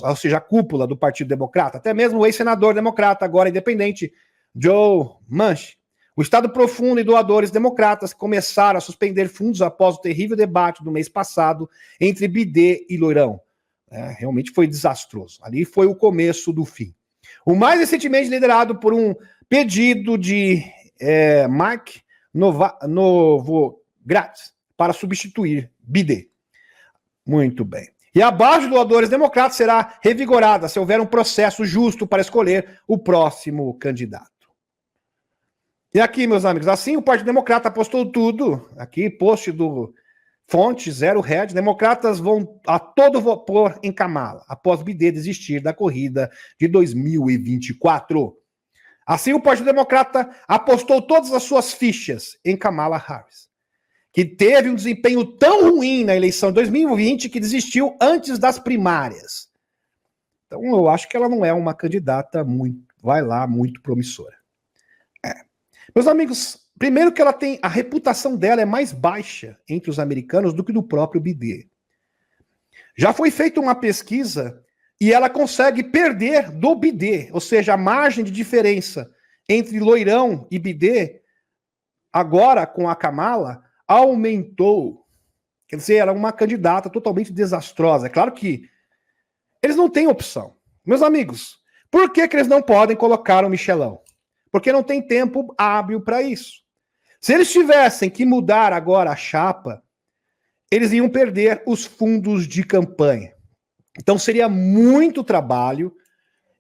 ou seja, a cúpula do Partido Democrata, até mesmo o ex-senador democrata, agora independente, Joe Manchin. O Estado Profundo e doadores democratas começaram a suspender fundos após o terrível debate do mês passado entre Biden e Loirão. Realmente foi desastroso. Ali foi o começo do fim. O mais recentemente liderado por um pedido de Mike Novogratz para substituir Biden. Muito bem. E a base de doadores democratas será revigorada se houver um processo justo para escolher o próximo candidato. E aqui, meus amigos, assim o Partido Democrata apostou tudo. Aqui, post do fonte Zero Red. Democratas vão a todo vapor em Kamala, após Biden desistir da corrida de 2024. Assim, o Partido Democrata apostou todas as suas fichas em Kamala Harris, que teve um desempenho tão ruim na eleição de 2020 que desistiu antes das primárias. Então, eu acho que ela não é uma candidata muito promissora. Meus amigos, primeiro que a reputação dela é mais baixa entre os americanos do que do próprio Biden. Já foi feita uma pesquisa e ela consegue perder do Biden, ou seja, a margem de diferença entre Loirão e Biden, agora com a Kamala, aumentou. Quer dizer, ela é uma candidata totalmente desastrosa. É claro que eles não têm opção. Meus amigos, por que eles não podem colocar o Michelão? porque não tem tempo hábil para isso. Se eles tivessem que mudar agora a chapa, eles iam perder os fundos de campanha. Então seria muito trabalho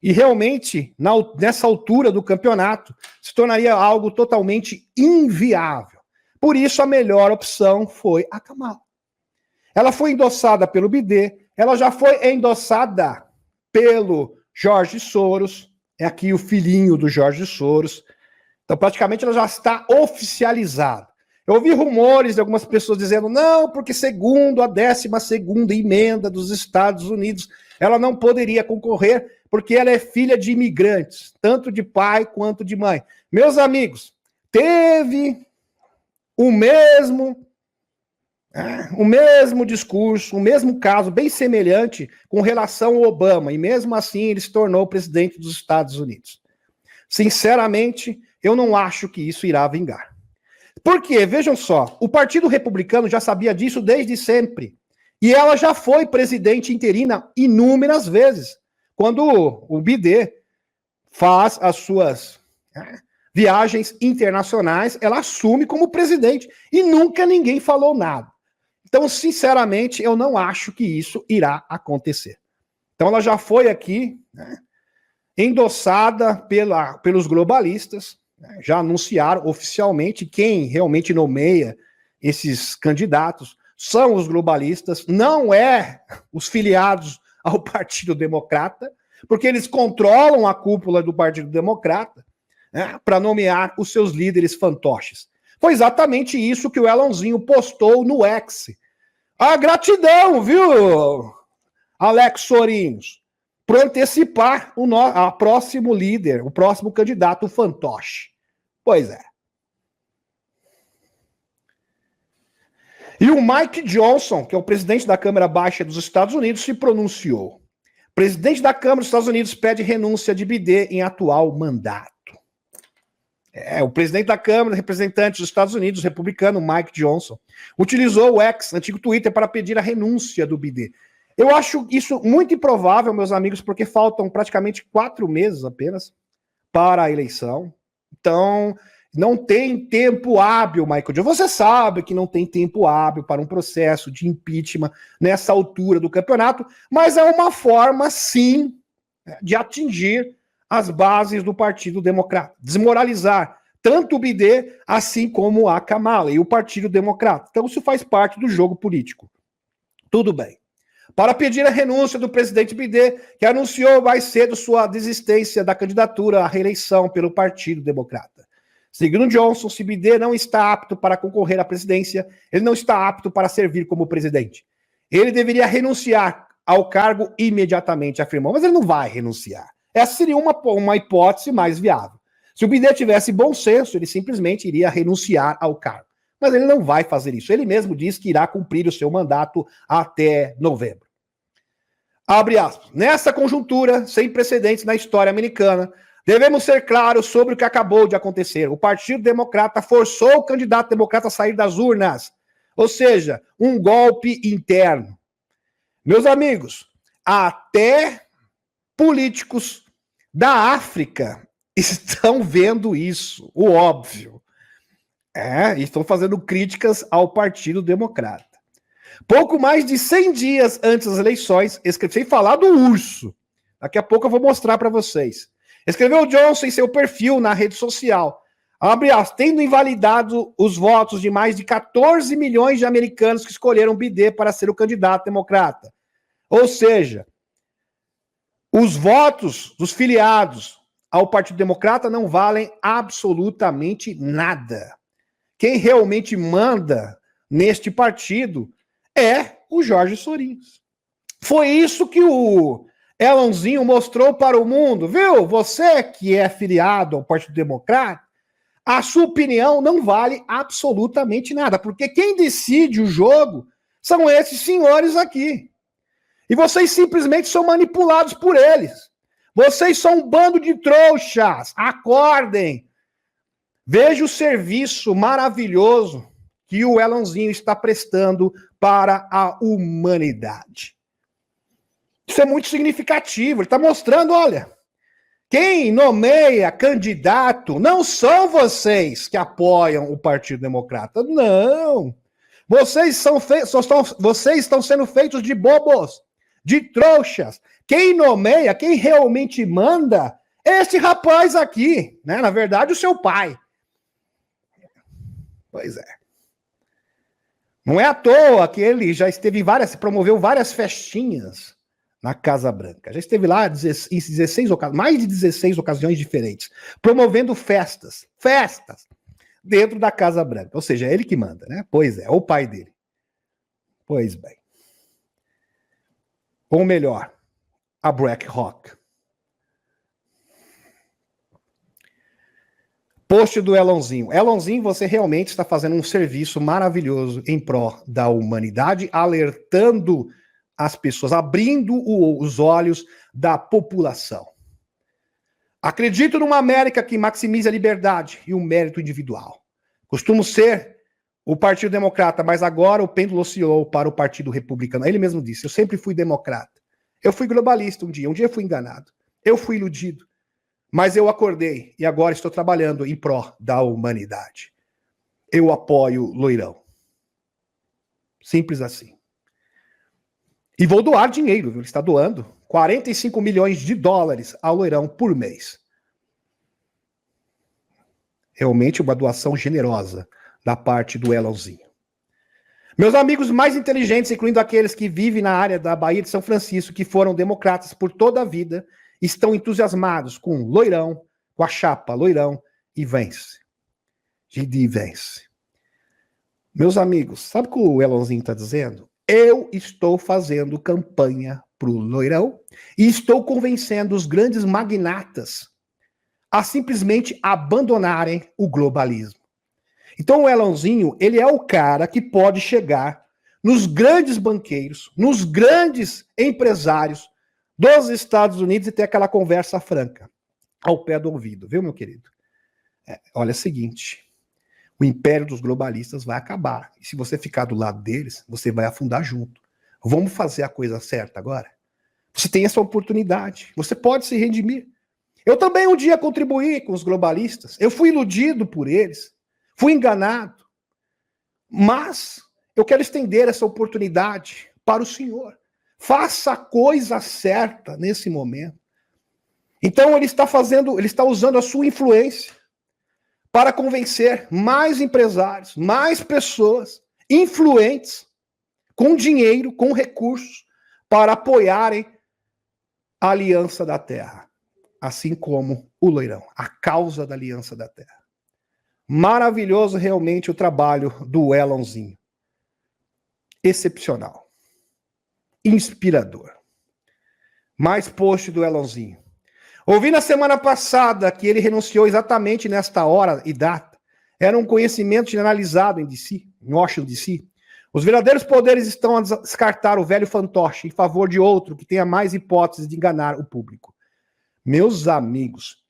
e realmente, nessa altura do campeonato, se tornaria algo totalmente inviável. Por isso, a melhor opção foi a Kamala. Ela foi endossada pelo Biden, ela já foi endossada pelo Jorge Soros, é aqui o filhinho do Jorge Soros. Então, praticamente, ela já está oficializada. Eu ouvi rumores de algumas pessoas dizendo, não, porque segundo a 12ª emenda dos Estados Unidos, ela não poderia concorrer porque ela é filha de imigrantes, tanto de pai quanto de mãe. Meus amigos, teve o mesmo discurso, o mesmo caso, bem semelhante, com relação ao Obama, e mesmo assim ele se tornou presidente dos Estados Unidos. Sinceramente, eu não acho que isso irá vingar. Por quê? Vejam só, o Partido Republicano já sabia disso desde sempre, e ela já foi presidente interina inúmeras vezes. Quando o Biden faz as suas viagens internacionais, ela assume como presidente, e nunca ninguém falou nada. Então, sinceramente, eu não acho que isso irá acontecer. Então, ela já foi aqui, endossada pelos globalistas, já anunciaram oficialmente quem realmente nomeia esses candidatos são os globalistas, não é os filiados ao Partido Democrata, porque eles controlam a cúpula do Partido Democrata para nomear os seus líderes fantoches. Foi exatamente isso que o Elonzinho postou no X. A gratidão, viu, Alex Sorinhos, por antecipar o próximo líder, o próximo candidato fantoche. Pois é. E o Mike Johnson, que é o presidente da Câmara Baixa dos Estados Unidos, se pronunciou. O presidente da Câmara dos Estados Unidos pede renúncia de Biden em atual mandato. O presidente da Câmara, representante dos Estados Unidos, republicano, Mike Johnson, utilizou o X, antigo Twitter, para pedir a renúncia do Biden. Eu acho isso muito improvável, meus amigos, porque faltam praticamente 4 meses apenas para a eleição. Então, não tem tempo hábil, Michael Johnson. Você sabe que não tem tempo hábil para um processo de impeachment nessa altura do campeonato, mas é uma forma, sim, de atingir as bases do Partido Democrata, desmoralizar tanto o Biden, assim como a Kamala e o Partido Democrata. Então isso faz parte do jogo político. Tudo bem. Para pedir a renúncia do presidente Biden, que anunciou mais cedo sua desistência da candidatura à reeleição pelo Partido Democrata. Segundo Johnson, se Biden não está apto para concorrer à presidência, ele não está apto para servir como presidente. Ele deveria renunciar ao cargo imediatamente, afirmou, mas ele não vai renunciar. Essa seria uma hipótese mais viável. Se o Biden tivesse bom senso, ele simplesmente iria renunciar ao cargo. Mas ele não vai fazer isso. Ele mesmo diz que irá cumprir o seu mandato até novembro. Abre aspas. Nessa conjuntura, sem precedentes na história americana, devemos ser claros sobre o que acabou de acontecer. O Partido Democrata forçou o candidato democrata a sair das urnas. Ou seja, um golpe interno. Meus amigos, até políticos da África estão vendo isso, o óbvio. Estão fazendo críticas ao Partido Democrata. Pouco mais de 100 dias antes das eleições, sem falar do urso. Daqui a pouco eu vou mostrar para vocês. Escreveu Johnson em seu perfil na rede social, abre aspas, tendo invalidado os votos de mais de 14 milhões de americanos que escolheram Biden para ser o candidato democrata. Ou seja, os votos dos filiados ao Partido Democrata não valem absolutamente nada. Quem realmente manda neste partido é o Jorge Soros. Foi isso que o Elonzinho mostrou para o mundo, viu? Você que é filiado ao Partido Democrata, a sua opinião não vale absolutamente nada, porque quem decide o jogo são esses senhores aqui. E vocês simplesmente são manipulados por eles. Vocês são um bando de trouxas. Acordem. Veja o serviço maravilhoso que o Elonzinho está prestando para a humanidade. Isso é muito significativo. Ele está mostrando, olha, Quem nomeia candidato não são vocês que apoiam o Partido Democrata. Não. Vocês estão sendo feitos de bobos, de trouxas. Quem nomeia, quem realmente manda, é esse rapaz aqui, né? Na verdade, o seu pai. Pois é. Não é à toa que ele já esteve promoveu várias festinhas na Casa Branca. Já esteve lá em mais de 16 ocasiões diferentes, promovendo festas dentro da Casa Branca. Ou seja, é ele que manda, né? Pois é, o pai dele. Pois bem. Ou melhor, a BlackRock. Post do Elonzinho. Elonzinho, você realmente está fazendo um serviço maravilhoso em pró da humanidade, alertando as pessoas, abrindo os olhos da população. Acredito numa América que maximize a liberdade e o mérito individual. Costumo ser o Partido Democrata, mas agora o pêndulo oscilou para o Partido Republicano. Ele mesmo disse, eu sempre fui democrata. Eu fui globalista um dia fui enganado. Eu fui iludido. Mas eu acordei e agora estou trabalhando em pró da humanidade. Eu apoio Loirão. Simples assim. E vou doar dinheiro, viu? Ele está doando 45 milhões de dólares ao Loirão por mês. Realmente uma doação generosa da parte do Elonzinho. Meus amigos mais inteligentes, incluindo aqueles que vivem na área da Baía de São Francisco, que foram democratas por toda a vida, estão entusiasmados com Loirão, com a chapa Loirão e vence. Gidi vence. Meus amigos, sabe o que o Elonzinho está dizendo? Eu estou fazendo campanha para o Loirão e estou convencendo os grandes magnatas a simplesmente abandonarem o globalismo. Então o Elonzinho, ele é o cara que pode chegar nos grandes banqueiros, nos grandes empresários dos Estados Unidos e ter aquela conversa franca, ao pé do ouvido, viu, meu querido? Olha o seguinte, o império dos globalistas vai acabar, e se você ficar do lado deles, você vai afundar junto. Vamos fazer a coisa certa agora? Você tem essa oportunidade, você pode se redimir. Eu também um dia contribuí com os globalistas, eu fui iludido por eles, fui enganado, mas eu quero estender essa oportunidade para o Senhor. Faça a coisa certa nesse momento. Então ele está usando a sua influência para convencer mais empresários, mais pessoas influentes, com dinheiro, com recursos, para apoiarem a Aliança da Terra, assim como o Loirão, a causa da Aliança da Terra. Maravilhoso realmente o trabalho do Elonzinho. Excepcional. Inspirador. Mais post do Elonzinho. Ouvi na semana passada que ele renunciou exatamente nesta hora e data. Era um conhecimento generalizado em DC, em Washington DC. Os verdadeiros poderes estão a descartar o velho fantoche em favor de outro que tenha mais hipóteses de enganar o público. Meus amigos,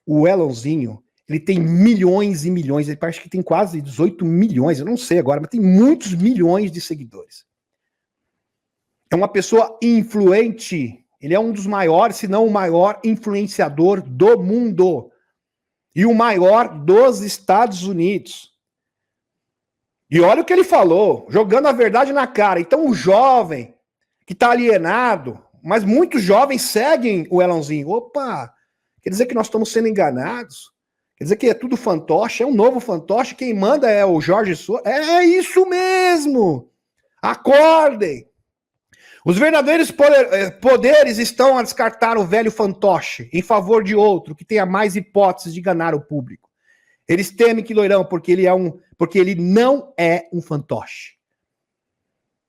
o Elonzinho, ele tem milhões e milhões, ele parece que tem quase 18 milhões, eu não sei agora, mas tem muitos milhões de seguidores. É uma pessoa influente. Ele é um dos maiores, se não o maior influenciador do mundo. E o maior dos Estados Unidos. E olha o que ele falou, jogando a verdade na cara. Então o jovem que está alienado, mas muitos jovens seguem o Elonzinho. Opa, quer dizer que nós estamos sendo enganados? Quer dizer que é tudo fantoche? É um novo fantoche? Quem manda é o Jorge Soros? É isso mesmo! Acordem! Os verdadeiros poderes estão a descartar o velho fantoche em favor de outro que tenha mais hipóteses de enganar o público. Eles temem que Loirão, porque ele não é um fantoche.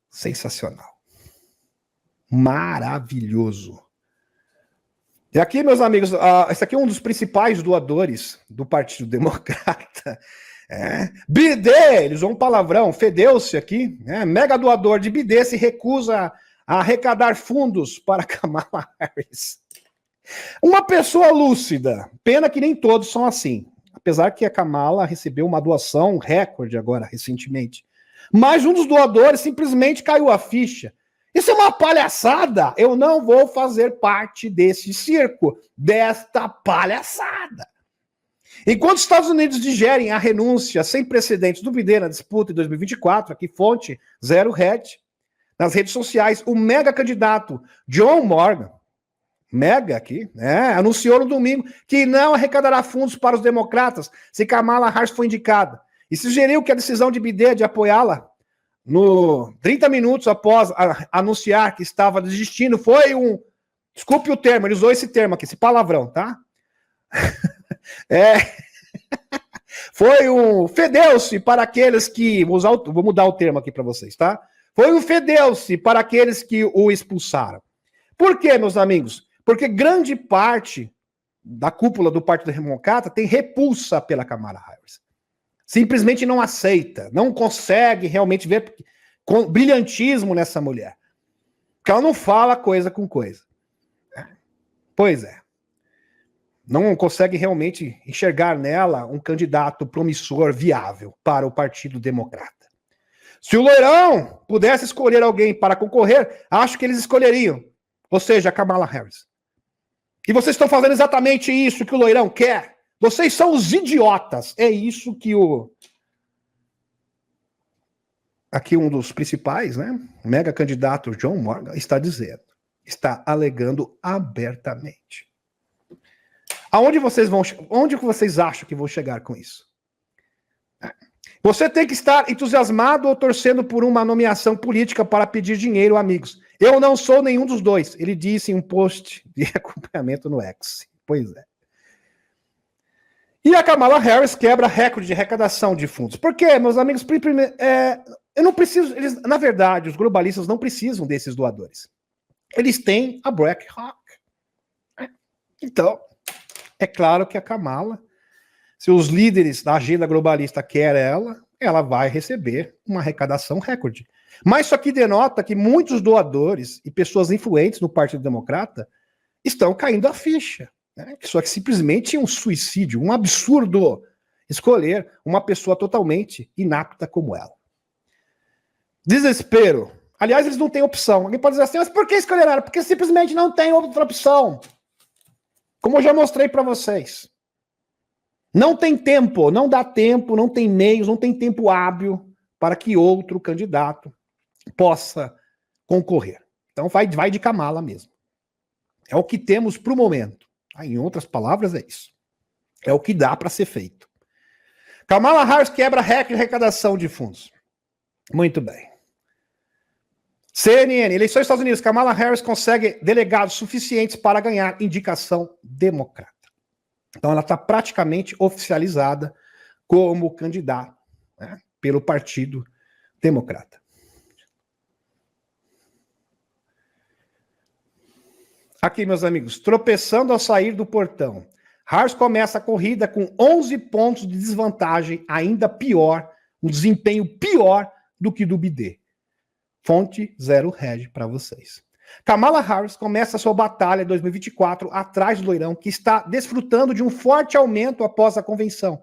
Sensacional. Maravilhoso. E aqui, meus amigos, esse aqui é um dos principais doadores do Partido Democrata. Bidê, eles usam um palavrão, fedeu-se aqui, mega doador de Bidê se recusa a arrecadar fundos para Kamala Harris. Uma pessoa lúcida, pena que nem todos são assim, apesar que a Kamala recebeu uma doação recorde agora, recentemente. Mas um dos doadores simplesmente caiu a ficha Isso é uma palhaçada. Eu não vou fazer parte desse circo, desta palhaçada. Enquanto os Estados Unidos digerem a renúncia sem precedentes do Biden na disputa em 2024, aqui fonte Zero Hedge, nas redes sociais, o mega candidato John Morgan, mega aqui, anunciou no domingo que não arrecadará fundos para os democratas se Kamala Harris for indicada. E sugeriu que a decisão de Biden de apoiá-la no 30 minutos após anunciar que estava desistindo foi desculpe o termo, ele usou esse termo aqui, esse palavrão, tá? Foi fedeu-se para aqueles que, vou mudar o termo aqui para vocês, tá? Foi fedeu-se para aqueles que o expulsaram. Por quê, meus amigos? Porque grande parte da cúpula do Partido Democrata tem repulsa pela Kamala Harris. Simplesmente não aceita, não consegue realmente ver com brilhantismo nessa mulher. Porque ela não fala coisa com coisa. Pois é. Não consegue realmente enxergar nela um candidato promissor, viável para o Partido Democrata. Se o Loirão pudesse escolher alguém para concorrer, acho que eles escolheriam. Ou seja, a Kamala Harris. E vocês estão fazendo exatamente isso que o Loirão quer. Vocês são os idiotas. É isso que aqui um dos principais, mega candidato John Morgan está dizendo. Está alegando abertamente. Onde vocês acham que vão chegar com isso? Você tem que estar entusiasmado ou torcendo por uma nomeação política para pedir dinheiro, amigos. Eu não sou nenhum dos dois, ele disse em um post de acompanhamento no X. Pois é. E a Kamala Harris quebra recorde de arrecadação de fundos. Por quê, meus amigos? Eu não preciso. Na verdade, os globalistas não precisam desses doadores. Eles têm a BlackRock. Então, é claro que a Kamala, se os líderes da agenda globalista querem ela vai receber uma arrecadação recorde. Mas isso aqui denota que muitos doadores e pessoas influentes no Partido Democrata estão caindo a ficha. Só que simplesmente é um suicídio, um absurdo escolher uma pessoa totalmente inapta como ela. Desespero. Aliás, eles não têm opção. Alguém pode dizer assim, mas por que escolheram ela? Porque simplesmente não tem outra opção. Como eu já mostrei para vocês. Não tem tempo, não dá tempo, não tem meios, não tem tempo hábil para que outro candidato possa concorrer. Então vai de Kamala mesmo. É o que temos para o momento. Em outras palavras, é isso. É o que dá para ser feito. Kamala Harris quebra recorde de arrecadação de fundos. Muito bem. CNN, eleições dos Estados Unidos. Kamala Harris consegue delegados suficientes para ganhar indicação democrata. Então ela está praticamente oficializada como candidata pelo Partido Democrata. Aqui, meus amigos, tropeçando ao sair do portão. Harris começa a corrida com 11 pontos de desvantagem, ainda pior, um desempenho pior do que do Biden. Fonte Zero Hedge para vocês. Kamala Harris começa a sua batalha em 2024 atrás do Loirão, que está desfrutando de um forte aumento após a convenção.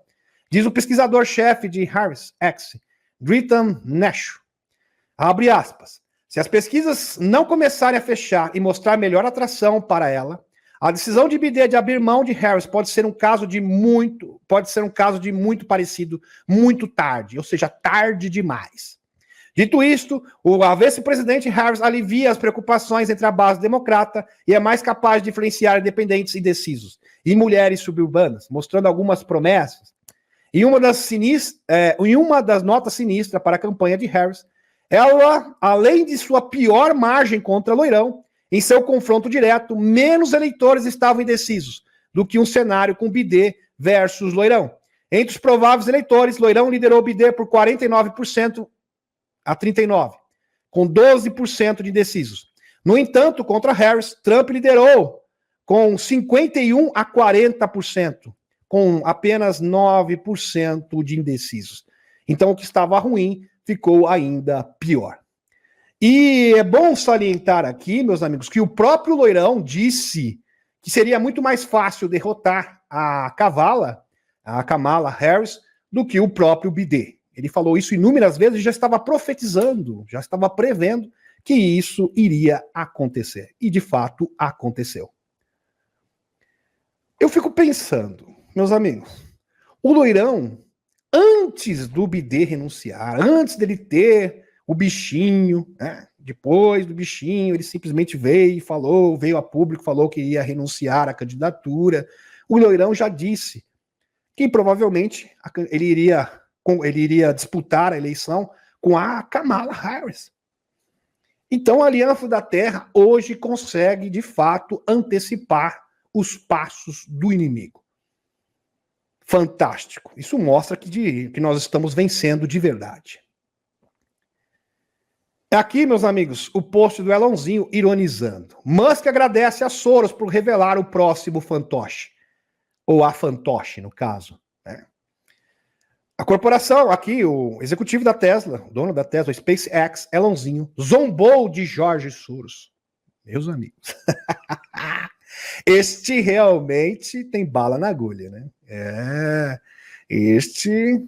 Diz o pesquisador-chefe de Harris X, Dritan Nash. Abre aspas. Se as pesquisas não começarem a fechar e mostrar melhor atração para ela, a decisão de Biden de abrir mão de Harris pode ser um caso de muito parecido, muito tarde, ou seja, tarde demais. Dito isto, a vice-presidente Harris alivia as preocupações entre a base democrata e é mais capaz de influenciar independentes e indecisos e mulheres suburbanas, mostrando algumas promessas. Em uma das notas sinistras para a campanha de Harris, ela, além de sua pior margem contra Loirão, em seu confronto direto, menos eleitores estavam indecisos do que um cenário com Biden versus Loirão. Entre os prováveis eleitores, Loirão liderou Biden por 49% a 39%, com 12% de indecisos. No entanto, contra Harris, Trump liderou com 51% a 40%, com apenas 9% de indecisos. Então, o que estava ruim ficou ainda pior. E é bom salientar aqui, meus amigos, que o próprio Loirão disse que seria muito mais fácil derrotar a Kamala Harris, do que o próprio Biden. Ele falou isso inúmeras vezes e já estava profetizando, já estava prevendo que isso iria acontecer. E, de fato, aconteceu. Eu fico pensando, meus amigos, o Loirão, antes do BD renunciar, antes dele ter o bichinho, né? Depois do bichinho, ele simplesmente veio e falou, veio a público, falou que ia renunciar à candidatura. O Loirão já disse que provavelmente ele iria disputar a eleição com a Kamala Harris. Então, a Aliança da Terra hoje consegue, de fato, antecipar os passos do inimigo. Fantástico. Isso mostra que nós estamos vencendo de verdade. Aqui, meus amigos, o post do Elonzinho ironizando. Musk agradece a Soros por revelar o próximo fantoche. Ou a fantoche, no caso. Né? A corporação, aqui, o executivo da Tesla, o dono da Tesla, SpaceX, Elonzinho, zombou de Jorge Soros. Meus amigos. Este realmente tem bala na agulha, né? Este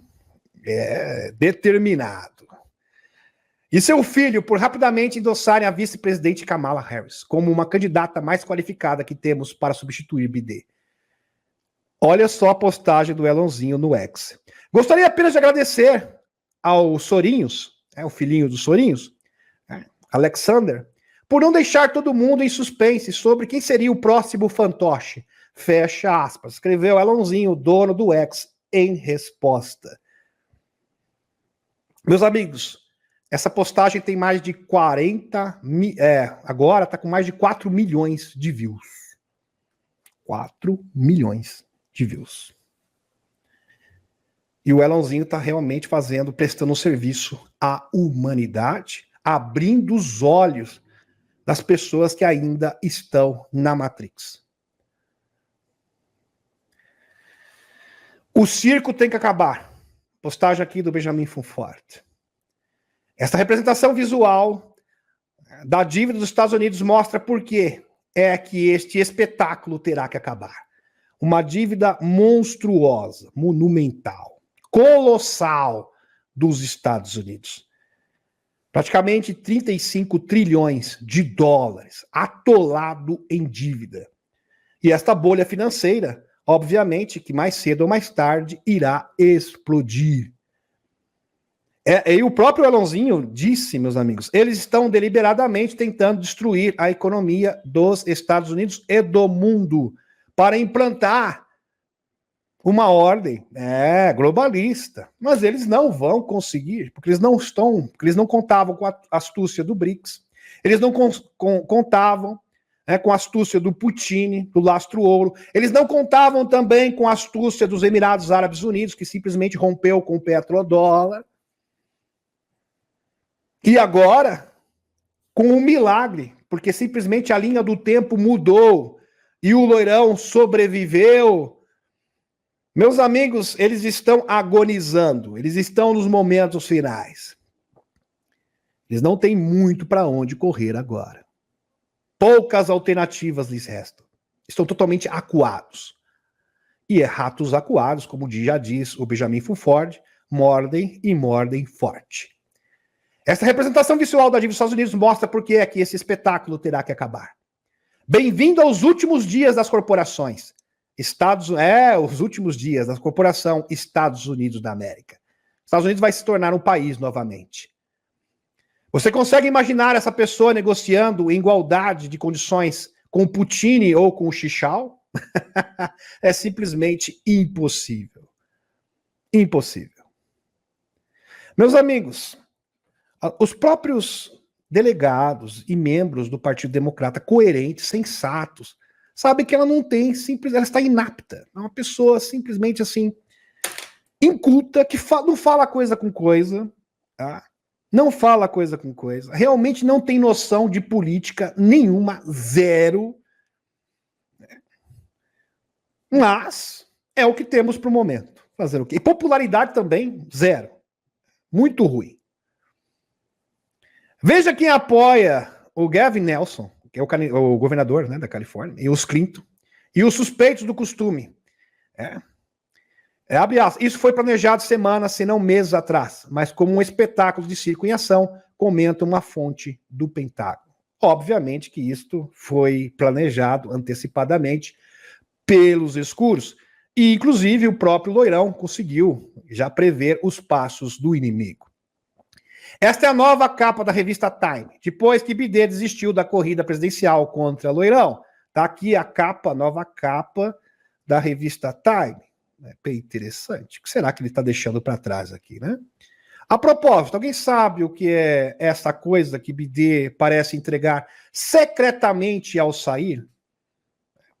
é determinado. E seu filho, por rapidamente endossarem a vice-presidente Kamala Harris como uma candidata mais qualificada que temos para substituir BD. Olha só a postagem do Elonzinho no X. Gostaria apenas de agradecer ao Sorinhos, o filhinho dos Sorinhos, Alexander, por não deixar todo mundo em suspense sobre quem seria o próximo fantoche. Fecha aspas. Escreveu Elonzinho, dono do X, em resposta. Meus amigos, essa postagem tem mais de 40 mil. Agora está com mais de 4 milhões de views. 4 milhões de views. E o Elonzinho está realmente prestando um serviço à humanidade, abrindo os olhos das pessoas que ainda estão na Matrix. O circo tem que acabar. Postagem aqui do Benjamin Fonfort. Essa representação visual da dívida dos Estados Unidos mostra por que é que este espetáculo terá que acabar. Uma dívida monstruosa, monumental, colossal dos Estados Unidos. Praticamente 35 trilhões de dólares atolado em dívida. E esta bolha financeira, obviamente, que mais cedo ou mais tarde irá explodir. E o próprio Elonzinho disse, meus amigos, eles estão deliberadamente tentando destruir a economia dos Estados Unidos e do mundo para implantar uma ordem globalista. Mas eles não vão conseguir, porque eles não contavam com a astúcia do BRICS, eles não contavam com a astúcia do Putin, do lastro ouro, eles não contavam também com a astúcia dos Emirados Árabes Unidos, que simplesmente rompeu com o petrodólar. E agora, com um milagre, porque simplesmente a linha do tempo mudou e o Loirão sobreviveu. Meus amigos, eles estão agonizando, eles estão nos momentos finais. Eles não têm muito para onde correr agora. Poucas alternativas lhes restam. Estão totalmente acuados. E ratos acuados, como já diz o Benjamin Fonfort, mordem e mordem forte. Essa representação visual da dívida dos Estados Unidos mostra por que é que esse espetáculo terá que acabar. Bem-vindo aos últimos dias das corporações. Os últimos dias da corporação Estados Unidos da América. Estados Unidos vai se tornar um país novamente. Você consegue imaginar essa pessoa negociando em igualdade de condições com o Putin ou com o Xichao? É simplesmente impossível. Impossível. Meus amigos, os próprios delegados e membros do Partido Democrata coerentes, sensatos, sabem que ela não tem, ela está inapta. É uma pessoa simplesmente assim, inculta, que não fala coisa com coisa, tá? Não fala coisa com coisa, realmente não tem noção de política nenhuma, zero. Mas é o que temos para o momento. Fazer o quê? E popularidade também, zero. Muito ruim. Veja quem apoia o Gavin Newsom, que é o governador, né, da Califórnia, e os Clinton, e os suspeitos do costume. Abre aspas, isso foi planejado semanas, se não meses atrás, mas como um espetáculo de circo em ação, comenta uma fonte do Pentágono. Obviamente que isto foi planejado antecipadamente pelos escuros, e inclusive o próprio Loirão conseguiu já prever os passos do inimigo. Esta é a nova capa da revista Time, depois que Bidet desistiu da corrida presidencial contra Loirão. Tá aqui a capa, a nova capa da revista Time. É bem interessante. O que será que ele está deixando para trás aqui, né? A propósito, alguém sabe o que é essa coisa que Bidet parece entregar secretamente ao sair?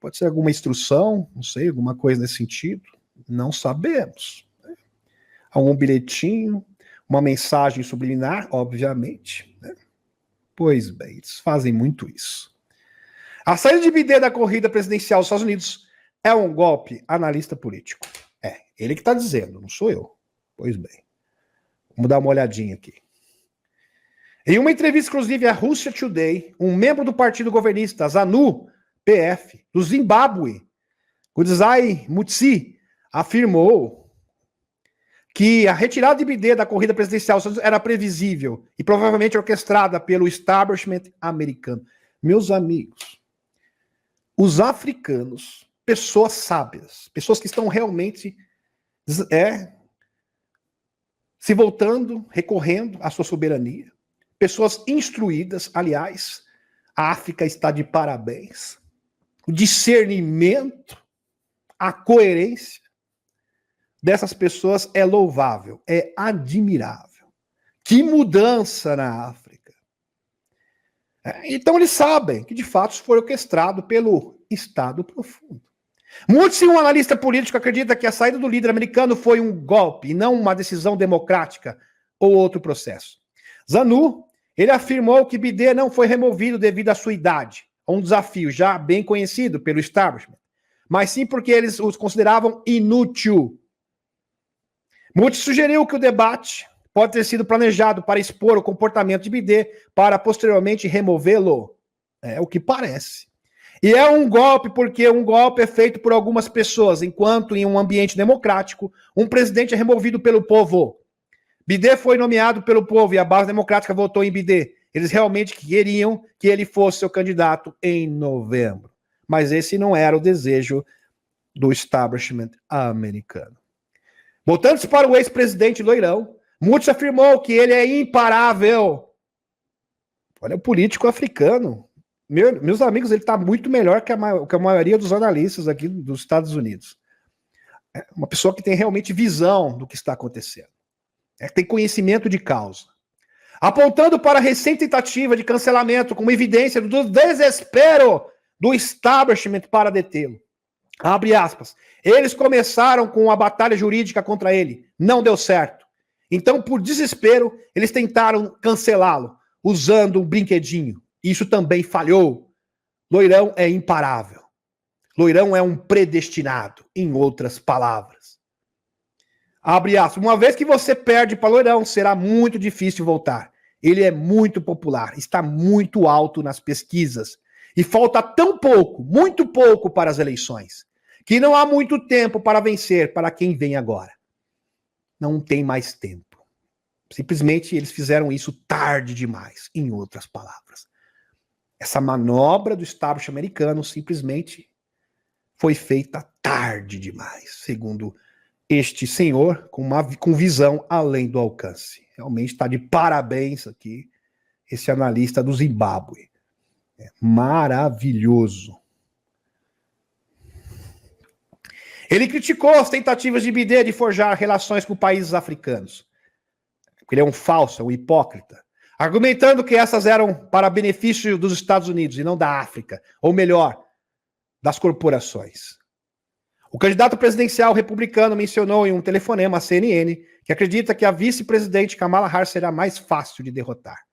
Pode ser alguma instrução, não sei, alguma coisa nesse sentido? Não sabemos. Algum bilhetinho, uma mensagem subliminar, obviamente. Né? Pois bem, eles fazem muito isso. A saída de Bidet da corrida presidencial dos Estados Unidos é um golpe, analista político. É, ele que está dizendo, não sou eu. Pois bem. Vamos dar uma olhadinha aqui. Em uma entrevista, inclusive, à Russia Today, um membro do partido governista, ZANU-PF, do Zimbábue, Kudzai Mutsi, afirmou que a retirada de Bidet da corrida presidencial era previsível e provavelmente orquestrada pelo establishment americano. Meus amigos, os africanos, pessoas sábias, pessoas que estão realmente se voltando, recorrendo à sua soberania, pessoas instruídas, aliás, a África está de parabéns, o discernimento, a coerência dessas pessoas é louvável, é admirável. Que mudança na África. Então eles sabem que de fato foi orquestrado pelo Estado Profundo. Mutsi, um analista político, acredita que a saída do líder americano foi um golpe e não uma decisão democrática ou outro processo. ZANU, ele afirmou que Bidet não foi removido devido à sua idade, um desafio já bem conhecido pelo establishment, mas sim porque eles os consideravam inútil. Mutsi sugeriu que o debate pode ter sido planejado para expor o comportamento de Bidet para posteriormente removê-lo. É o que parece. E é um golpe porque um golpe é feito por algumas pessoas, enquanto em um ambiente democrático, um presidente é removido pelo povo. Bidet foi nomeado pelo povo e a base democrática votou em Bidet. Eles realmente queriam que ele fosse seu candidato em novembro. Mas esse não era o desejo do establishment americano. Voltando-se para o ex-presidente Loirão, Mutsi afirmou que ele é imparável. Olha o político africano. Meus amigos, ele está muito melhor que a maioria dos analistas aqui dos Estados Unidos. É uma pessoa que tem realmente visão do que está acontecendo. Tem conhecimento de causa. Apontando para a recente tentativa de cancelamento como evidência do desespero do establishment para detê-lo. Abre aspas. Eles começaram com uma batalha jurídica contra ele. Não deu certo. Então, por desespero, eles tentaram cancelá-lo, usando um brinquedinho. Isso também falhou. Loirão é imparável. Loirão é um predestinado, em outras palavras. Abre aspas. Uma vez que você perde para Loirão, será muito difícil voltar. Ele é muito popular, está muito alto nas pesquisas. E falta tão pouco, muito pouco para as eleições, que não há muito tempo para vencer para quem vem agora. Não tem mais tempo. Simplesmente eles fizeram isso tarde demais, em outras palavras. Essa manobra do establishment americano simplesmente foi feita tarde demais, segundo este senhor, com visão além do alcance. Realmente está de parabéns aqui, esse analista do Zimbábue. É maravilhoso. Ele criticou as tentativas de Bidet de forjar relações com países africanos. Ele é um falso, é um hipócrita. Argumentando que essas eram para benefício dos Estados Unidos e não da África, ou melhor, das corporações. O candidato presidencial republicano mencionou em um telefonema à CNN que acredita que a vice-presidente Kamala Harris será mais fácil de derrotar.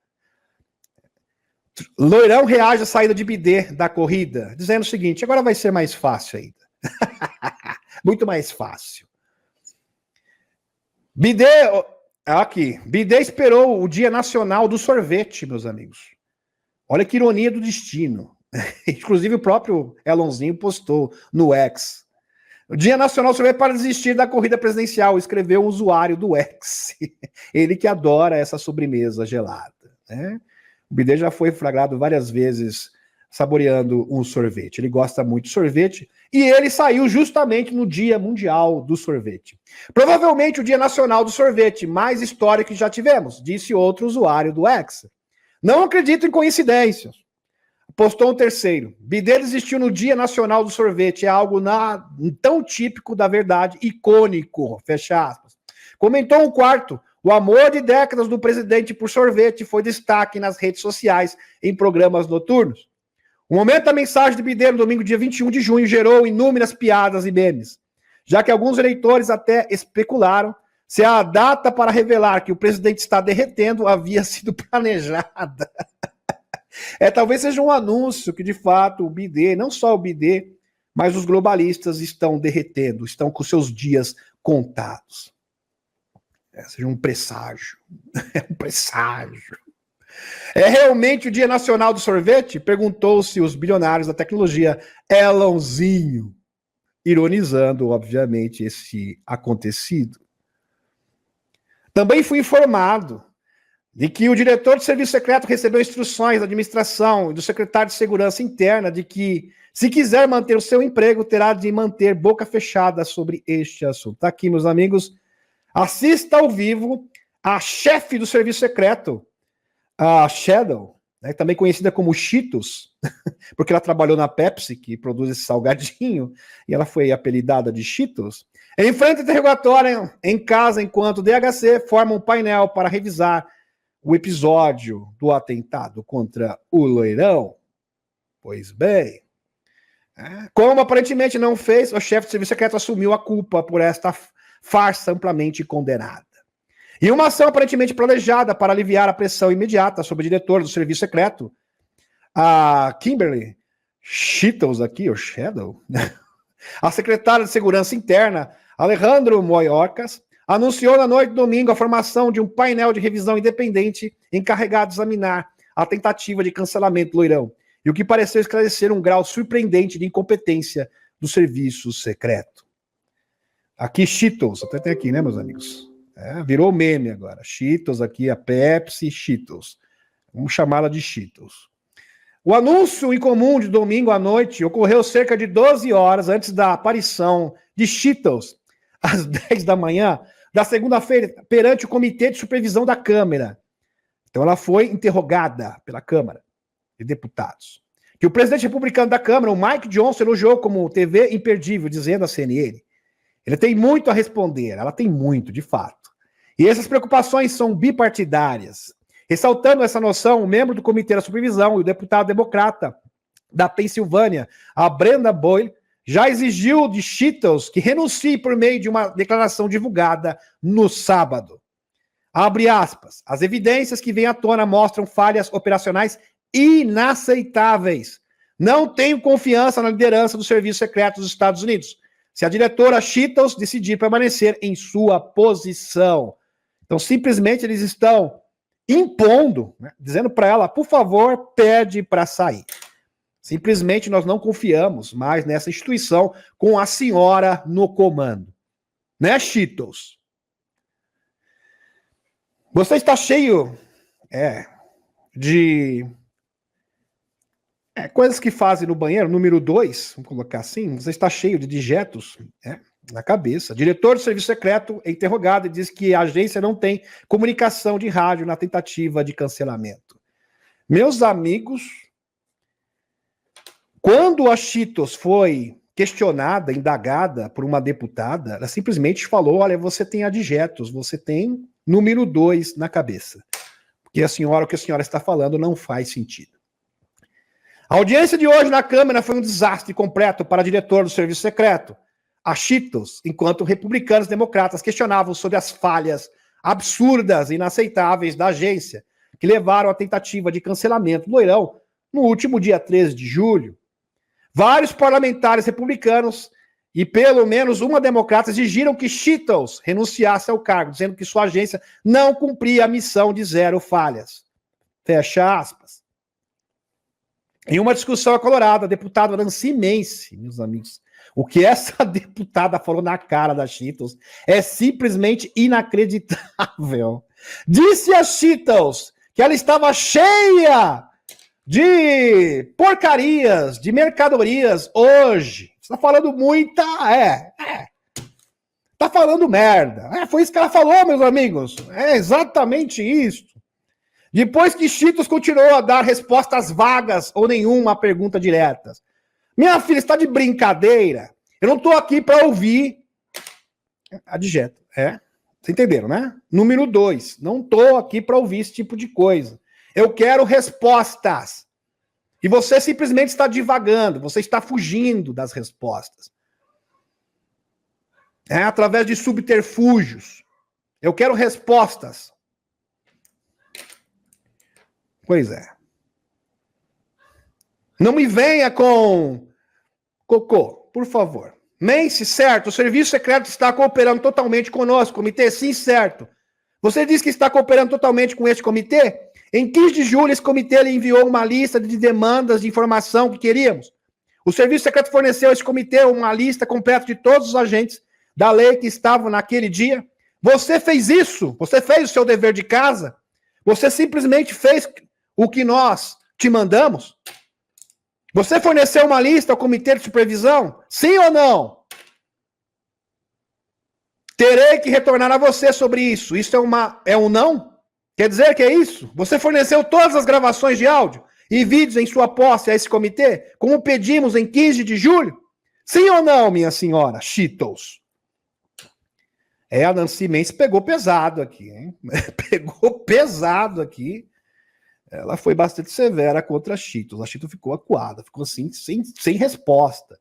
Loirão reage à saída de Bidet da corrida, dizendo o seguinte: agora vai ser mais fácil ainda. Muito mais fácil. Bidet esperou o Dia Nacional do Sorvete, meus amigos. Olha que ironia do destino. Inclusive o próprio Elonzinho postou no X. O Dia Nacional do Sorvete para desistir da corrida presidencial, escreveu o usuário do X. Ele que adora essa sobremesa gelada. né? O Bidê já foi flagrado várias vezes saboreando um sorvete. Ele gosta muito de sorvete e ele saiu justamente no Dia Mundial do Sorvete. Provavelmente o Dia Nacional do Sorvete, mais histórico que já tivemos, disse outro usuário do X. Não acredito em coincidências. Postou um terceiro. Bidê desistiu no Dia Nacional do Sorvete. É algo tão típico da verdade, icônico. Fecha aspas. Comentou um quarto. O amor de décadas do presidente por sorvete foi destaque nas redes sociais em programas noturnos. O momento da mensagem de Bidê no domingo, dia 21 de junho, gerou inúmeras piadas e memes, já que alguns eleitores até especularam se a data para revelar que o presidente está derretendo havia sido planejada. Talvez seja um anúncio que, de fato, o Bidê, não só o Bidê, mas os globalistas estão derretendo, estão com seus dias contados. Seja um presságio. Um presságio. É realmente o Dia Nacional do Sorvete? Perguntou-se os bilionários da tecnologia Elonzinho, ironizando, obviamente, esse acontecido. Também fui informado de que o diretor de serviço secreto recebeu instruções da administração e do secretário de Segurança Interna de que, se quiser manter o seu emprego, terá de manter boca fechada sobre este assunto. Tá aqui, meus amigos. Assista ao vivo a chefe do serviço secreto, a Shadow, né, também conhecida como Cheetos, porque ela trabalhou na Pepsi, que produz esse salgadinho, e ela foi apelidada de Cheetos. Em frente ao interrogatório em casa, enquanto o DHC forma um painel para revisar o episódio do atentado contra o Loirão. Pois bem, como aparentemente não fez, o chefe do serviço secreto assumiu a culpa por esta farsa amplamente condenada. E uma ação aparentemente planejada para aliviar a pressão imediata sobre o diretor do serviço secreto, a Kimberly Cheetos aqui, ou Shadow, a secretária de Segurança Interna, Alejandro Moyorcas, anunciou na noite de domingo a formação de um painel de revisão independente encarregado de examinar a tentativa de cancelamento do Loirão, e o que pareceu esclarecer um grau surpreendente de incompetência do serviço secreto. Aqui, Cheetos, até tem aqui, né, meus amigos? Virou meme agora. Cheetos aqui, a Pepsi, Cheetos. Vamos chamá-la de Cheetos. O anúncio incomum de domingo à noite ocorreu cerca de 12 horas antes da aparição de Cheetos, às 10 da manhã, da segunda-feira, perante o Comitê de Supervisão da Câmara. Então ela foi interrogada pela Câmara de Deputados. Que o presidente republicano da Câmara, o Mike Johnson, elogiou como TV imperdível, dizendo à CNN. Ele tem muito a responder, ela tem muito, de fato. E essas preocupações são bipartidárias. Ressaltando essa noção, o membro do Comitê da Supervisão e o deputado democrata da Pensilvânia, a Brenda Boyle, já exigiu de Cheetos que renuncie por meio de uma declaração divulgada no sábado. Abre aspas. As evidências que vêm à tona mostram falhas operacionais inaceitáveis. Não tenho confiança na liderança do Serviço Secreto dos Estados Unidos. Se a diretora Cheetos decidir permanecer em sua posição. Então, simplesmente, eles estão impondo, né, dizendo para ela, por favor, pede para sair. Simplesmente, nós não confiamos mais nessa instituição com a senhora no comando. Né, Cheetos? Você está cheio de coisas que fazem no banheiro, número 2, vamos colocar assim, você está cheio de dejetos na cabeça. Diretor do Serviço Secreto é interrogado e diz que a agência não tem comunicação de rádio na tentativa de cancelamento. Meus amigos, quando a Cheetos foi questionada, indagada por uma deputada, ela simplesmente falou, olha, você tem adjetos, você tem número 2 na cabeça. Porque o que a senhora está falando não faz sentido. A audiência de hoje na Câmara foi um desastre completo para a diretora do Serviço Secreto, a Cheetos, enquanto republicanos e democratas questionavam sobre as falhas absurdas e inaceitáveis da agência, que levaram à tentativa de cancelamento do Loirão no último dia 13 de julho. Vários parlamentares republicanos e pelo menos uma democrata exigiram que Cheetos renunciasse ao cargo, dizendo que sua agência não cumpria a missão de 0 falhas. Fecha aspas. Em uma discussão acalorada, a deputada Nancy Mace, meus amigos, o que essa deputada falou na cara da Cheetos é simplesmente inacreditável. Disse a Cheetos que ela estava cheia de porcarias, de mercadorias hoje. Você tá falando muita... Tá falando merda. Foi isso que ela falou, meus amigos. É exatamente isso. Depois que Cheetos continuou a dar respostas vagas ou nenhuma a pergunta diretas. Minha filha, está de brincadeira? Eu não tô aqui para ouvir adjeto. Vocês entenderam, né? Número 2. Não tô aqui para ouvir esse tipo de coisa. Eu quero respostas. E você simplesmente está divagando. Você está fugindo das respostas. Através de subterfúgios. Eu quero respostas. Pois é. Não me venha com cocô, por favor. Mense, certo, o serviço secreto está cooperando totalmente conosco, comitê, sim, certo. Você diz que está cooperando totalmente com este comitê? Em 15 de julho, esse comitê lhe enviou uma lista de demandas de informação que queríamos. O serviço secreto forneceu a esse comitê uma lista completa de todos os agentes da lei que estavam naquele dia. Você fez isso? Você fez o seu dever de casa? Você simplesmente fez o que nós te mandamos? Você forneceu uma lista ao comitê de supervisão? Sim ou não? Terei que retornar a você sobre isso. Isso é um não? Quer dizer que é isso? Você forneceu todas as gravações de áudio e vídeos em sua posse a esse comitê, como pedimos em 15 de julho? Sim ou não, minha senhora? Cheetos. A Nancy Mendes pegou pesado aqui, hein? Pegou pesado aqui. Ela foi bastante severa contra a Cheetos. A Cheetos ficou acuada, ficou assim, sem resposta.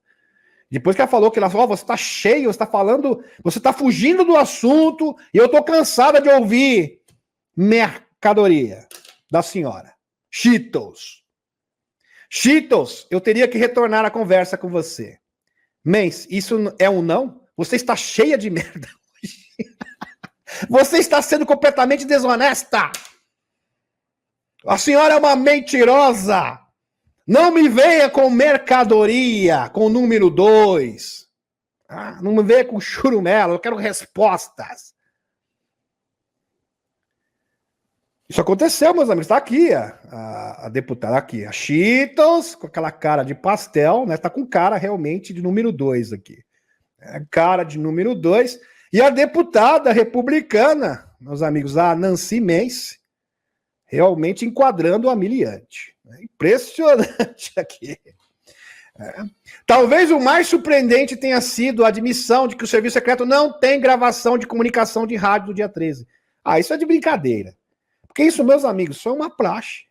Depois que ela falou que ela falou, você tá cheio, você tá falando, você tá fugindo do assunto e eu tô cansada de ouvir mercadoria da senhora. Cheetos. Cheetos, eu teria que retornar a conversa com você. Mendes, isso é um não? Você está cheia de merda hoje. Você está sendo completamente desonesta. A senhora é uma mentirosa. Não me venha com mercadoria, com o número 2. Não me venha com churumelo, eu quero respostas. Isso aconteceu, meus amigos. Está aqui a deputada, aqui, a Cheetos, com aquela cara de pastel, né? Está com cara realmente de número 2 aqui. Cara de número 2. E a deputada republicana, meus amigos, a Nancy Mendes, realmente enquadrando o humilhante. Impressionante aqui. Talvez o mais surpreendente tenha sido a admissão de que o serviço secreto não tem gravação de comunicação de rádio do dia 13. Isso é de brincadeira. Porque isso, meus amigos, isso é uma praxe.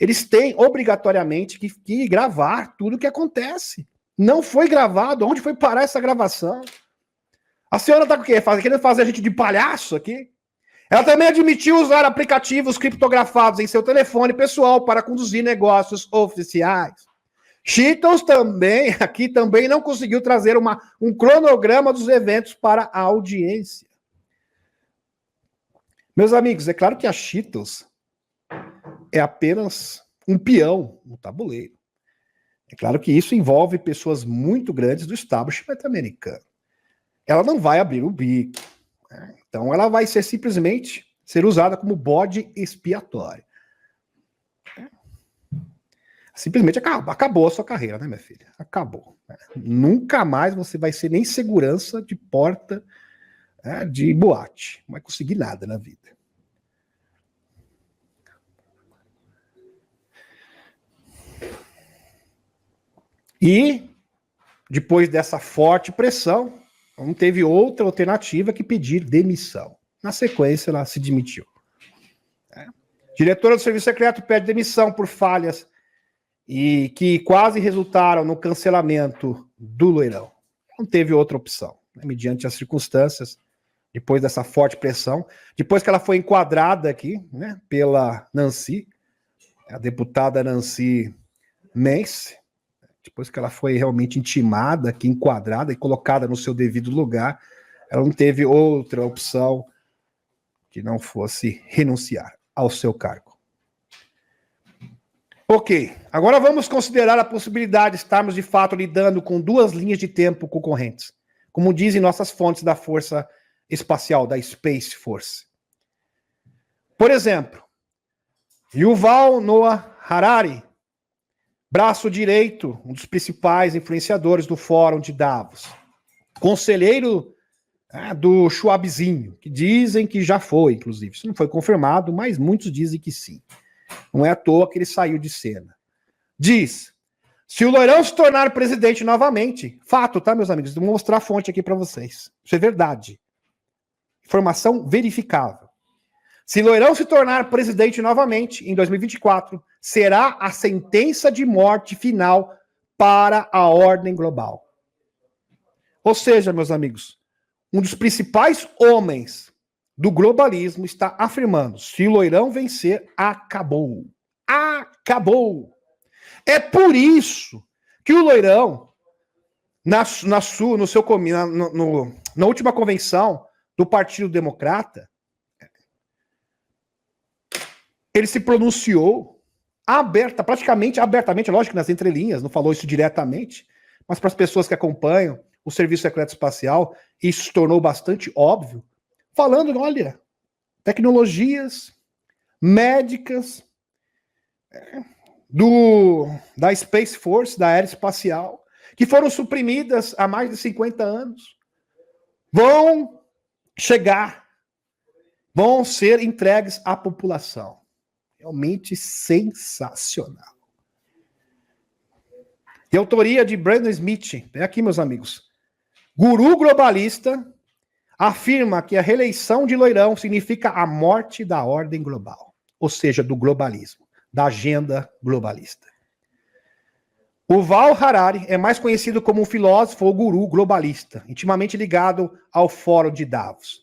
Eles têm obrigatoriamente que gravar tudo o que acontece. Não foi gravado. Onde foi parar essa gravação? A senhora tá com o quê? Querendo fazer a gente de palhaço aqui? Ela também admitiu usar aplicativos criptografados em seu telefone pessoal para conduzir negócios oficiais. Cheetos também não conseguiu trazer um cronograma dos eventos para a audiência. Meus amigos, é claro que a Cheetos é apenas um peão no tabuleiro. É claro que isso envolve pessoas muito grandes do establishment americano. Ela não vai abrir o bico. Então ela vai simplesmente ser usada como bode expiatório. Simplesmente acabou a sua carreira, né, minha filha? Acabou. Nunca mais você vai ser nem segurança de porta de boate. Não vai conseguir nada na vida. E, depois dessa forte pressão, não teve outra alternativa que pedir demissão. Na sequência, ela se demitiu. Diretora do Serviço Secreto pede demissão por falhas e que quase resultaram no cancelamento do leilão. Não teve outra opção, mediante as circunstâncias, depois dessa forte pressão, depois que ela foi enquadrada aqui, pela Nancy, a deputada Nancy Mendes, depois que ela foi realmente intimada, aqui, enquadrada e colocada no seu devido lugar, ela não teve outra opção que não fosse renunciar ao seu cargo. Ok, agora vamos considerar a possibilidade de estarmos de fato lidando com duas linhas de tempo concorrentes, como dizem nossas fontes da Força Espacial, da Space Force. Por exemplo, Yuval Noah Harari, braço direito, um dos principais influenciadores do Fórum de Davos. Conselheiro do Schwabzinho, que dizem que já foi, inclusive. Isso não foi confirmado, mas muitos dizem que sim. Não é à toa que ele saiu de cena. Diz, se o Loirão se tornar presidente novamente, fato, tá, meus amigos? Vou mostrar a fonte aqui para vocês. Isso é verdade. Informação verificável. Se Loirão se tornar presidente novamente, em 2024, será a sentença de morte final para a ordem global. Ou seja, meus amigos, um dos principais homens do globalismo está afirmando, se Loirão vencer, acabou. Acabou. É por isso que o Loirão, na última convenção do Partido Democrata, ele se pronunciou praticamente abertamente, lógico, nas entrelinhas, não falou isso diretamente, mas para as pessoas que acompanham o Serviço Secreto Espacial, isso se tornou bastante óbvio, falando, olha, tecnologias médicas da Space Force, da Aeroespacial, que foram suprimidas há mais de 50 anos, vão ser entregues à população. Realmente sensacional. De autoria de Brandon Smith, é aqui, meus amigos. Guru globalista afirma que a reeleição de Loirão significa a morte da ordem global, ou seja, do globalismo, da agenda globalista. O Yuval Harari é mais conhecido como um filósofo ou guru globalista, intimamente ligado ao Fórum de Davos.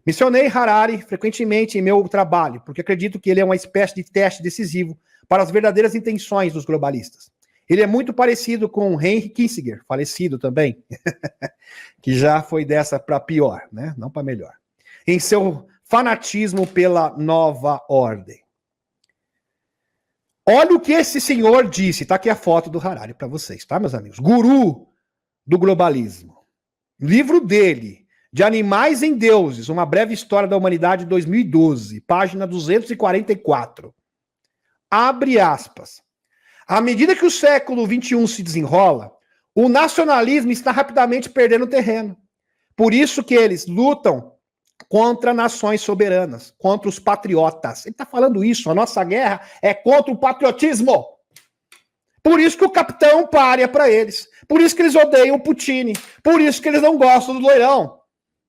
Mencionei Harari frequentemente em meu trabalho, porque acredito que ele é uma espécie de teste decisivo para as verdadeiras intenções dos globalistas. Ele é muito parecido com Henry Kissinger, falecido também, que já foi dessa para pior, né? Não para melhor. Em seu fanatismo pela nova ordem. Olha o que esse senhor disse, tá aqui a foto do Harari para vocês, tá, meus amigos? Guru do globalismo. Livro dele, De Animais em Deuses, uma breve história da humanidade, 2012, página 244. Abre aspas. À medida que o século XXI se desenrola, o nacionalismo está rapidamente perdendo terreno. Por isso que eles lutam contra nações soberanas, contra os patriotas. Ele está falando isso, a nossa guerra é contra o patriotismo. Por isso que o capitão pária para eles. Por isso que eles odeiam o Putin. Por isso que eles não gostam do Loirão.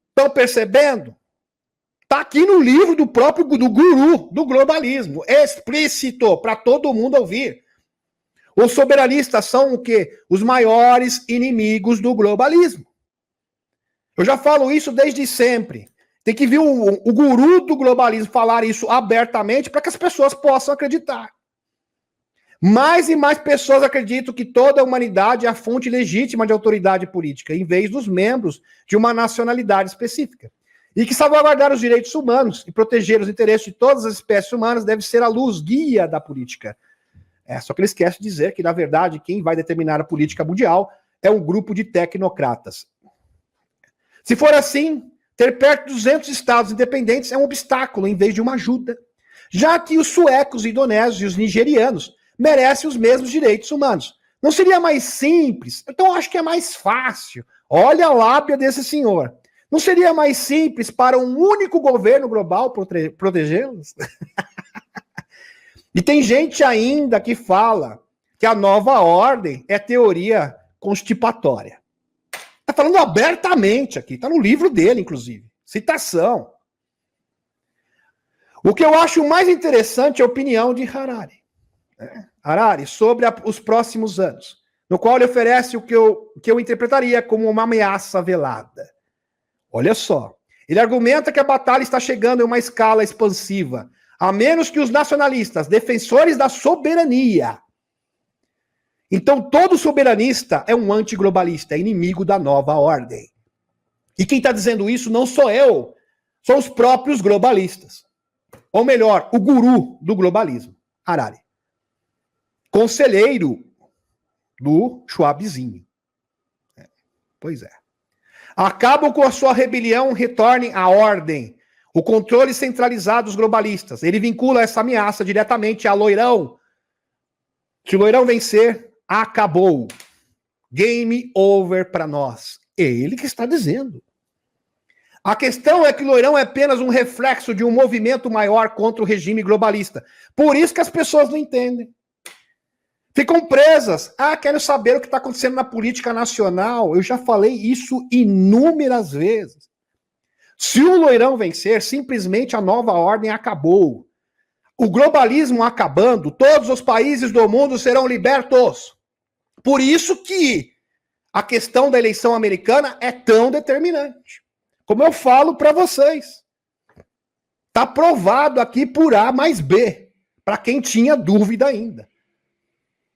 Estão percebendo? Está aqui no livro do próprio do guru do globalismo, explícito para todo mundo ouvir. Os soberanistas são o quê? Os maiores inimigos do globalismo. Eu já falo isso desde sempre. Tem que vir o guru do globalismo falar isso abertamente para que as pessoas possam acreditar. Mais e mais pessoas acreditam que toda a humanidade é a fonte legítima de autoridade política, em vez dos membros de uma nacionalidade específica. E que salvaguardar os direitos humanos e proteger os interesses de todas as espécies humanas deve ser a luz guia da política. Só que ele esquece de dizer que, na verdade, quem vai determinar a política mundial é um grupo de tecnocratas. Se for assim, ter perto de 200 estados independentes é um obstáculo em vez de uma ajuda, já que os suecos, indonésios e os nigerianos merecem os mesmos direitos humanos. Não seria mais simples? Então acho que é mais fácil. Olha a lábia desse senhor. Não seria mais simples para um único governo global protegê-los? E tem gente ainda que fala que a nova ordem é teoria constipatória. Está falando abertamente aqui, está no livro dele, inclusive. Citação. O que eu acho mais interessante é a opinião de Harari. Harari, sobre os próximos anos, no qual ele oferece o que eu interpretaria como uma ameaça velada. Olha só, ele argumenta que a batalha está chegando em uma escala expansiva, a menos que os nacionalistas, defensores da soberania. Então, todo soberanista é um antiglobalista, é inimigo da nova ordem. E quem está dizendo isso não sou eu, são os próprios globalistas. Ou melhor, o guru do globalismo, Harari. Conselheiro do Schwabzinho. Pois é. Acabam com a sua rebelião, retornem à ordem. O controle centralizado dos globalistas. Ele vincula essa ameaça diretamente a Loirão. Se o Loirão vencer, acabou. Game over para nós. É ele que está dizendo. A questão é que o Loirão é apenas um reflexo de um movimento maior contra o regime globalista. Por isso que as pessoas não entendem. Ficam presas. Quero saber o que está acontecendo na política nacional. Eu já falei isso inúmeras vezes. Se o Loirão vencer, simplesmente a nova ordem acabou. O globalismo acabando, todos os países do mundo serão libertos. Por isso que a questão da eleição americana é tão determinante. Como eu falo para vocês. Está provado aqui por A mais B, para quem tinha dúvida ainda.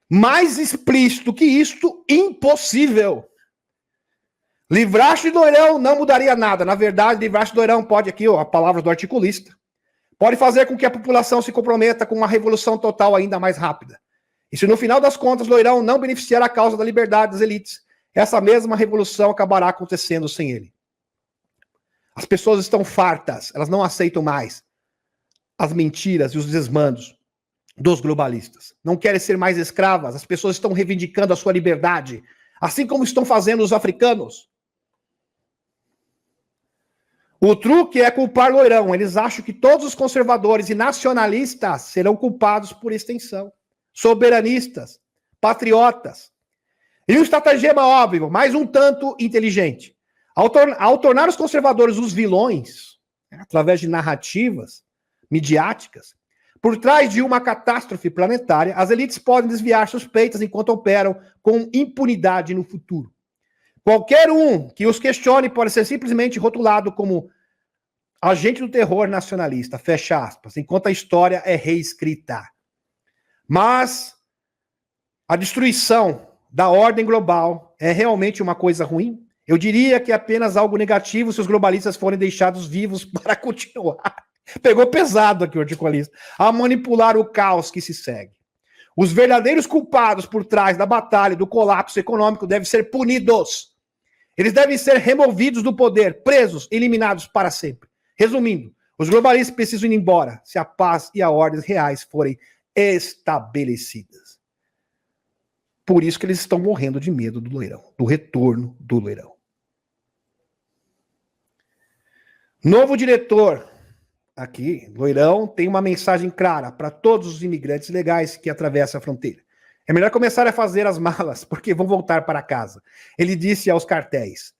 Mais explícito que isto, impossível. Livrar-se do Loirão não mudaria nada. Na verdade, livrar-se do Loirão pode, aqui a palavra do articulista, pode fazer com que a população se comprometa com uma revolução total ainda mais rápida. E se no final das contas Loirão não beneficiar a causa da liberdade das elites, essa mesma revolução acabará acontecendo sem ele. As pessoas estão fartas, elas não aceitam mais as mentiras e os desmandos dos globalistas. Não querem ser mais escravas, as pessoas estão reivindicando a sua liberdade, assim como estão fazendo os africanos. O truque é culpar Loirão. Eles acham que todos os conservadores e nacionalistas serão culpados por extensão. Soberanistas, patriotas. E um estratagema óbvio, mas um tanto inteligente. Ao tornar os conservadores os vilões, através de narrativas midiáticas, por trás de uma catástrofe planetária, as elites podem desviar suspeitas enquanto operam com impunidade no futuro. Qualquer um que os questione pode ser simplesmente rotulado como agente do terror nacionalista, fecha aspas, enquanto a história é reescrita. Mas a destruição da ordem global é realmente uma coisa ruim? Eu diria que é apenas algo negativo se os globalistas forem deixados vivos para continuar. Pegou pesado aqui o articulista. A manipular o caos que se segue. Os verdadeiros culpados por trás da batalha do colapso econômico devem ser punidos. Eles devem ser removidos do poder, presos, eliminados para sempre. Resumindo, os globalistas precisam ir embora se a paz e a ordem reais forem estabelecidas. Por isso que eles estão morrendo de medo do Loirão, do retorno do Loirão. Novo diretor, aqui, Loirão, tem uma mensagem clara para todos os imigrantes legais que atravessam a fronteira. É melhor começar a fazer as malas, porque vão voltar para casa. Ele disse aos cartéis.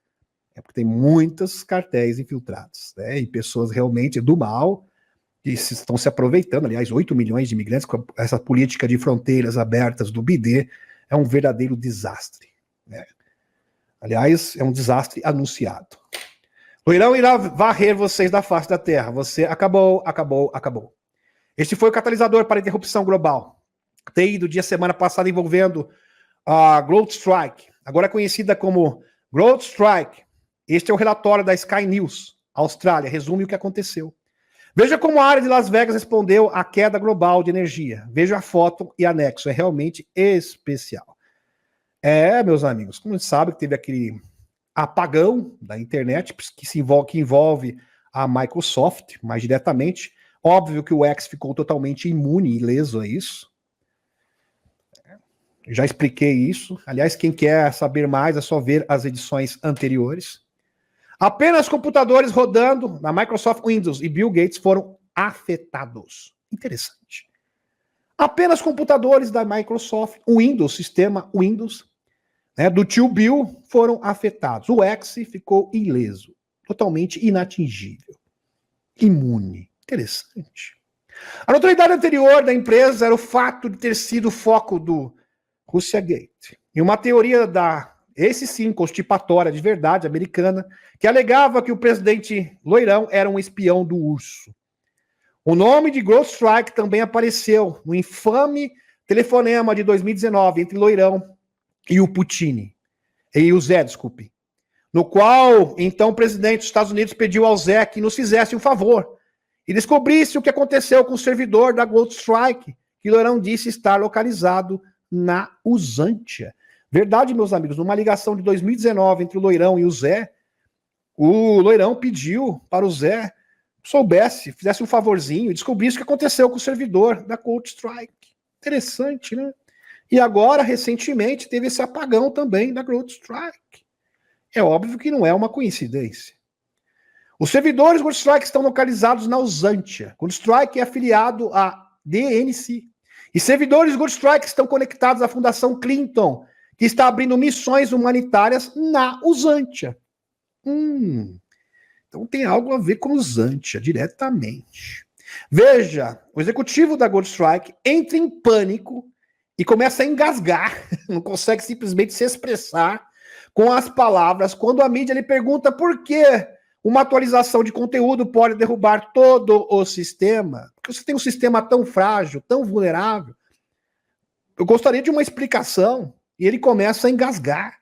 É porque tem muitos cartéis infiltrados, né? E pessoas realmente do mal que estão se aproveitando. Aliás, 8 milhões de imigrantes com essa política de fronteiras abertas do BID é um verdadeiro desastre, né? Aliás, é um desastre anunciado. Loirão irá varrer vocês da face da terra. Você acabou. Este foi o catalisador para a interrupção global. TI do dia semana passada envolvendo a Growth Strike, agora conhecida como Growth Strike. Este é o relatório da Sky News, Austrália, resume o que aconteceu. Veja como a área de Las Vegas respondeu à queda global de energia. Veja a foto e anexo, é realmente especial. Meus amigos, como vocês sabem, teve aquele apagão da internet que envolve a Microsoft mais diretamente. Óbvio que o X ficou totalmente imune, ileso a isso. Já expliquei isso. Aliás, quem quer saber mais é só ver as edições anteriores. Apenas computadores rodando na Microsoft Windows e Bill Gates foram afetados. Interessante. Apenas computadores da Microsoft, o Windows, sistema Windows, né, do tio Bill, foram afetados. O X ficou ileso, totalmente inatingível, imune. Interessante. A notoriedade anterior da empresa era o fato de ter sido foco do Russiagate. E uma teoria esse sim, constipatória de verdade americana, que alegava que o presidente Loirão era um espião do urso. O nome de Growth Strike também apareceu no infame telefonema de 2019 entre Loirão e o Zé, no qual, então, o presidente dos Estados Unidos pediu ao Zé que nos fizesse um favor e descobrisse o que aconteceu com o servidor da Growth Strike, que Loirão disse estar localizado na Usântia. Verdade, meus amigos, numa ligação de 2019 entre o Loirão e o Zé, o Loirão pediu para o Zé soubesse, fizesse um favorzinho e descobrisse o que aconteceu com o servidor da CrowdStrike. Interessante, né? E agora, recentemente, teve esse apagão também da CrowdStrike. É óbvio que não é uma coincidência. Os servidores CrowdStrike estão localizados na Usantia. CrowdStrike é afiliado à DNC. E servidores CrowdStrike estão conectados à Fundação Clinton, que está abrindo missões humanitárias na Usantia. Então tem algo a ver com Usantia, diretamente. Veja, o executivo da CrowdStrike entra em pânico e começa a engasgar, não consegue simplesmente se expressar com as palavras, quando a mídia lhe pergunta por que uma atualização de conteúdo pode derrubar todo o sistema. Porque você tem um sistema tão frágil, tão vulnerável. Eu gostaria de uma explicação. E ele começa a engasgar.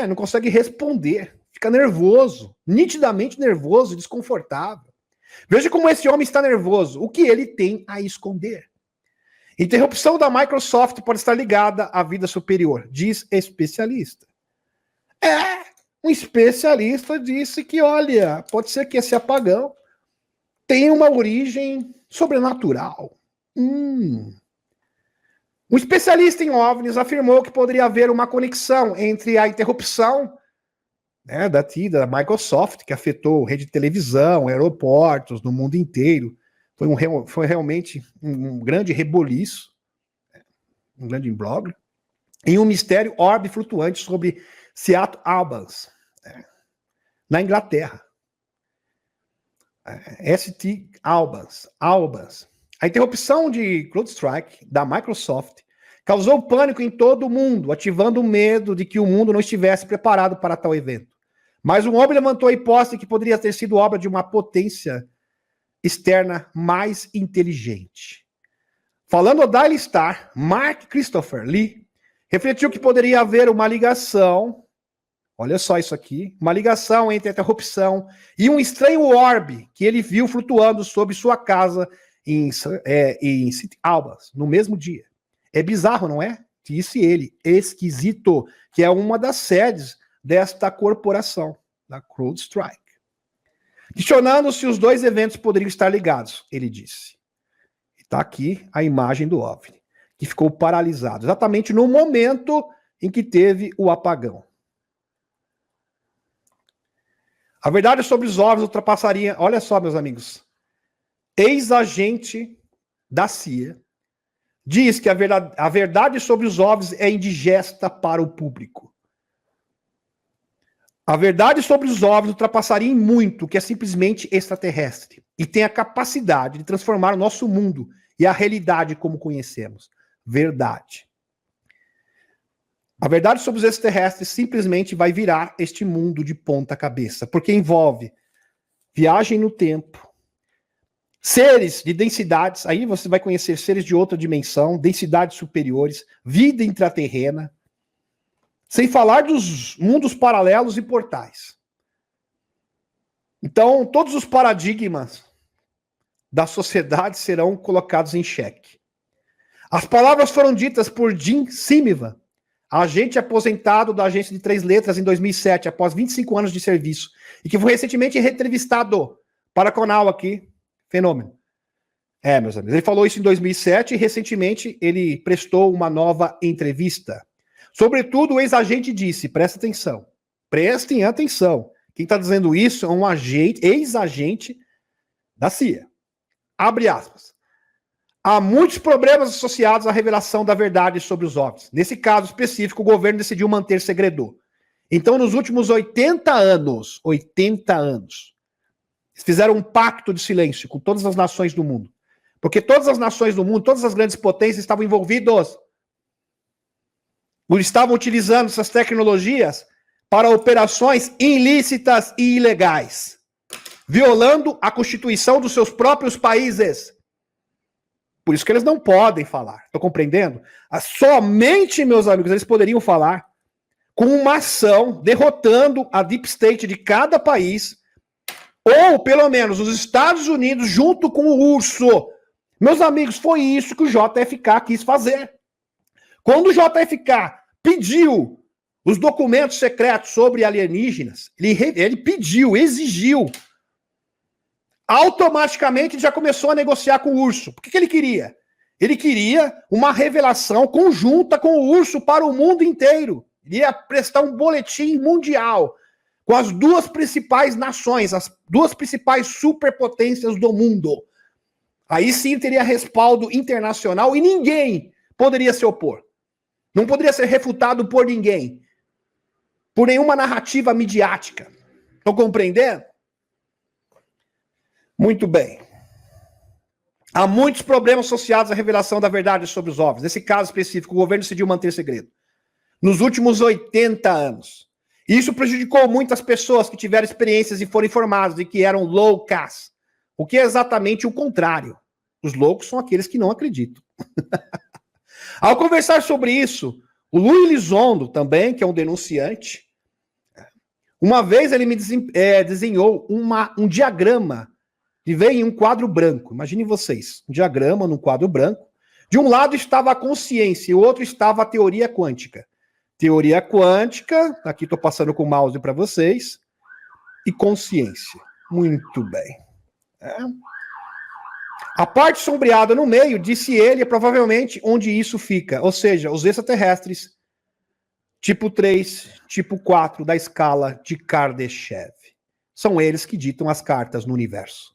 Não consegue responder. Fica nervoso, nitidamente nervoso e desconfortável. Veja como esse homem está nervoso. O que ele tem a esconder? Interrupção da Microsoft pode estar ligada à vida superior, diz especialista. Um especialista disse que, olha, pode ser que esse apagão tenha uma origem sobrenatural. Um especialista em OVNIs afirmou que poderia haver uma conexão entre a interrupção da Microsoft, que afetou rede de televisão, aeroportos no mundo inteiro. Foi realmente um grande reboliço, um grande imbróglio, em um mistério orbe flutuante sobre Seattle Albans, na Inglaterra. St. Albans. A interrupção de CrowdStrike da Microsoft causou pânico em todo o mundo, ativando o medo de que o mundo não estivesse preparado para tal evento. Mas um homem levantou a hipótese que poderia ter sido obra de uma potência externa mais inteligente. Falando ao Daily Star, Mark Christopher Lee refletiu que poderia haver uma ligação, olha só isso aqui, uma ligação entre a interrupção e um estranho orbe que ele viu flutuando sobre sua casa em St. Albans, no mesmo dia. É bizarro, não é? Disse ele, esquisito, que é uma das sedes desta corporação, da CrowdStrike. Questionando se os dois eventos poderiam estar ligados, ele disse. Está aqui a imagem do OVNI, que ficou paralisado, exatamente no momento em que teve o apagão. A verdade sobre os OVNIs ultrapassaria, olha só, meus amigos, ex-agente da CIA diz que a verdade sobre os OVNIs é indigesta para o público. A verdade sobre os OVNIs ultrapassaria em muito o que é simplesmente extraterrestre e tem a capacidade de transformar o nosso mundo e a realidade como conhecemos. Verdade. A verdade sobre os extraterrestres simplesmente vai virar este mundo de ponta cabeça, porque envolve viagem no tempo, seres de densidades, aí você vai conhecer seres de outra dimensão, densidades superiores, vida intraterrena, sem falar dos mundos paralelos e portais. Então, todos os paradigmas da sociedade serão colocados em xeque. As palavras foram ditas por Jim Simiva, agente aposentado da agência de 3 letras em 2007, após 25 anos de serviço, e que foi recentemente entrevistado para o canal aqui, Fenômeno. Meus amigos, ele falou isso em 2007 e recentemente ele prestou uma nova entrevista. Sobretudo, o ex-agente disse, prestem atenção, quem está dizendo isso é um ex-agente da CIA. Abre aspas. Há muitos problemas associados à revelação da verdade sobre os OVNIs. Nesse caso específico, o governo decidiu manter segredo. Então, nos últimos 80 anos, eles fizeram um pacto de silêncio com todas as nações do mundo. Porque todas as nações do mundo, todas as grandes potências estavam envolvidos. Estavam utilizando essas tecnologias para operações ilícitas e ilegais, violando a Constituição dos seus próprios países. Por isso que eles não podem falar. Estão compreendendo? Somente, meus amigos, eles poderiam falar com uma ação derrotando a Deep State de cada país, ou pelo menos os Estados Unidos junto com o URSS. Meus amigos, foi isso que o JFK quis fazer. Quando o JFK pediu os documentos secretos sobre alienígenas, ele pediu, exigiu automaticamente já começou a negociar com o urso. Por que ele queria? Ele queria uma revelação conjunta com o urso para o mundo inteiro. Ele ia prestar um boletim mundial com as duas principais nações, as duas principais superpotências do mundo. Aí sim teria respaldo internacional e ninguém poderia se opor. Não poderia ser refutado por ninguém. Por nenhuma narrativa midiática. Estão compreendendo? Muito bem. Há muitos problemas associados à revelação da verdade sobre os OVNIs. Nesse caso específico, o governo decidiu manter segredo. Nos últimos 80 anos. Isso prejudicou muitas pessoas que tiveram experiências e foram informadas de que eram loucas. O que é exatamente o contrário. Os loucos são aqueles que não acreditam. Ao conversar sobre isso, o Luiz Elizondo, também, que é um denunciante, uma vez ele me desenhou um diagrama que veio em um quadro branco. Imaginem vocês, um diagrama num quadro branco. De um lado estava a consciência e o outro estava a teoria quântica. Teoria quântica, aqui estou passando com o mouse para vocês, e consciência. Muito bem. A parte sombreada no meio, disse ele, é provavelmente onde isso fica. Ou seja, os extraterrestres, tipo 3, tipo 4 da escala de Kardashev. São eles que ditam as cartas no universo.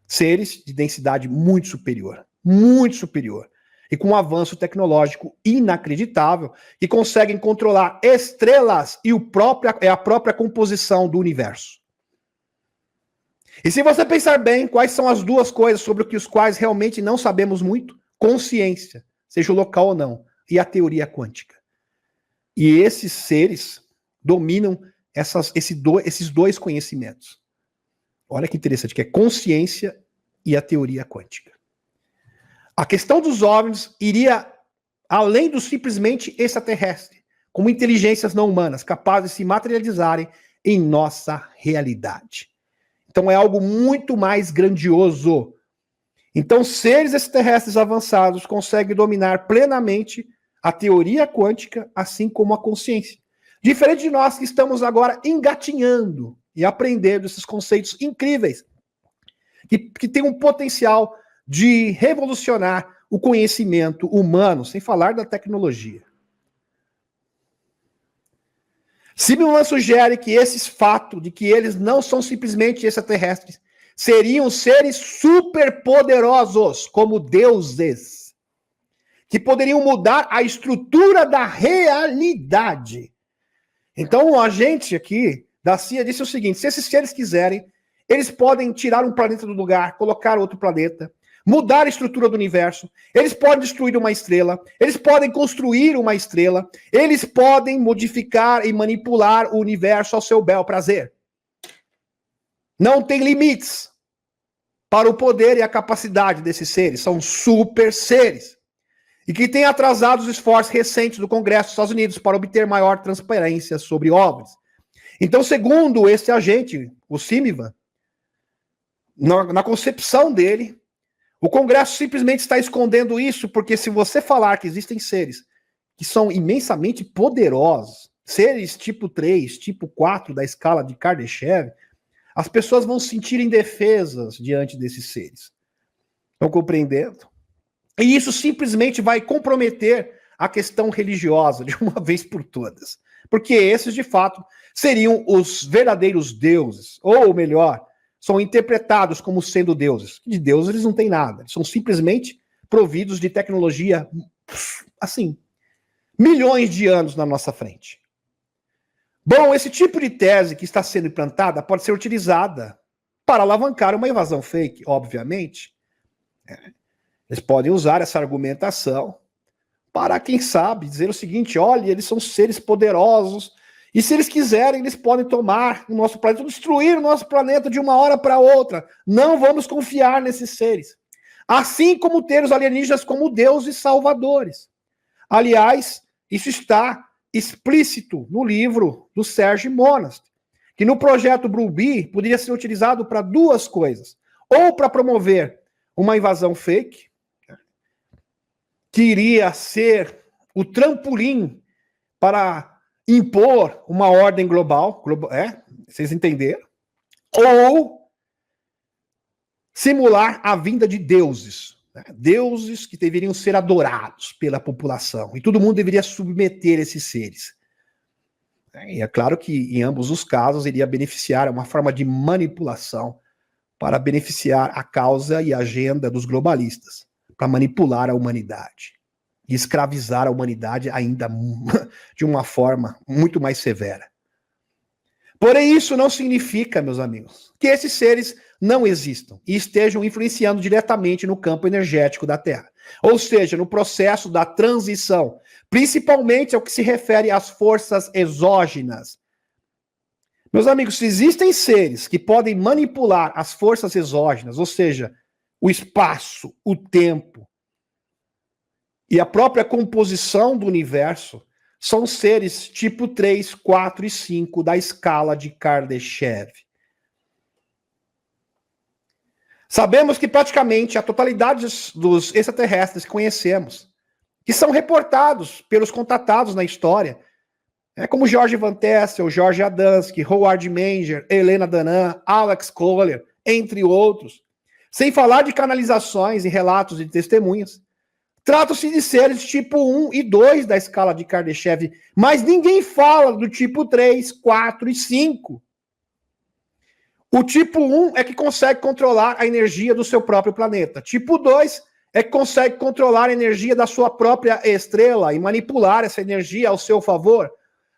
Seres de densidade muito superior. Muito superior. E com um avanço tecnológico inacreditável, que conseguem controlar estrelas e a própria composição do universo. E se você pensar bem, quais são as duas coisas sobre os quais realmente não sabemos muito? Consciência, seja o local ou não, e a teoria quântica. E esses seres dominam esses dois conhecimentos. Olha que interessante, que é consciência e a teoria quântica. A questão dos OVNIs iria além do simplesmente extraterrestre, como inteligências não humanas, capazes de se materializarem em nossa realidade. Então é algo muito mais grandioso. Então, seres extraterrestres avançados conseguem dominar plenamente a teoria quântica, assim como a consciência. Diferente de nós que estamos agora engatinhando e aprendendo esses conceitos incríveis, que têm um potencial de revolucionar o conhecimento humano, sem falar da tecnologia. Simeon sugere que esses fatos de que eles não são simplesmente extraterrestres, seriam seres superpoderosos, como deuses, que poderiam mudar a estrutura da realidade. Então, o agente aqui da CIA disse o seguinte: se esses seres quiserem, eles podem tirar um planeta do lugar, colocar outro planeta, mudar a estrutura do universo, eles podem destruir uma estrela, eles podem construir uma estrela, eles podem modificar e manipular o universo ao seu bel prazer. Não tem limites para o poder e a capacidade desses seres, são super seres. E que têm atrasado os esforços recentes do Congresso dos Estados Unidos para obter maior transparência sobre OVNIs. Então, segundo esse agente, o Simeon, na concepção dele, o Congresso simplesmente está escondendo isso, porque se você falar que existem seres que são imensamente poderosos, seres tipo 3, tipo 4 da escala de Kardashev, as pessoas vão se sentir indefesas diante desses seres. Estão compreendendo? E isso simplesmente vai comprometer a questão religiosa de uma vez por todas. Porque esses, de fato, seriam os verdadeiros deuses. Ou melhor, são interpretados como sendo deuses. De deuses eles não têm nada. Eles são simplesmente providos de tecnologia, assim, milhões de anos na nossa frente. Bom, esse tipo de tese que está sendo implantada pode ser utilizada para alavancar uma invasão fake, obviamente. Eles podem usar essa argumentação para, quem sabe, dizer o seguinte: olha, eles são seres poderosos, e se eles quiserem, eles podem tomar o nosso planeta, destruir o nosso planeta de uma hora para outra. Não vamos confiar nesses seres. Assim como ter os alienígenas como deuses salvadores. Aliás, isso está explícito no livro do Serge Monast, que no projeto Blue Bee poderia ser utilizado para duas coisas. Ou para promover uma invasão fake, que iria ser o trampolim para impor uma ordem global, vocês entenderam? Ou simular a vinda de deuses, né? Deuses que deveriam ser adorados pela população, e todo mundo deveria submeter esses seres. E é claro que em ambos os casos iria beneficiar, é uma forma de manipulação para beneficiar a causa e a agenda dos globalistas, para manipular a humanidade e escravizar a humanidade ainda de uma forma muito mais severa. Porém, isso não significa, meus amigos, que esses seres não existam e estejam influenciando diretamente no campo energético da Terra. Ou seja, no processo da transição, principalmente ao que se refere às forças exógenas. Meus amigos, se existem seres que podem manipular as forças exógenas, ou seja, o espaço, o tempo e a própria composição do universo, são seres tipo 3, 4 e 5 da escala de Kardashev. Sabemos que praticamente a totalidade dos extraterrestres que conhecemos, que são reportados pelos contatados na história, como George Van Tassel, George Adamski, Howard Menger, Helena Danaan, Alex Kohler, entre outros, sem falar de canalizações e relatos de testemunhas, tratam-se de seres tipo 1 e 2 da escala de Kardashev, mas ninguém fala do tipo 3, 4 e 5. O tipo 1 é que consegue controlar a energia do seu próprio planeta. Tipo 2 é que consegue controlar a energia da sua própria estrela e manipular essa energia ao seu favor.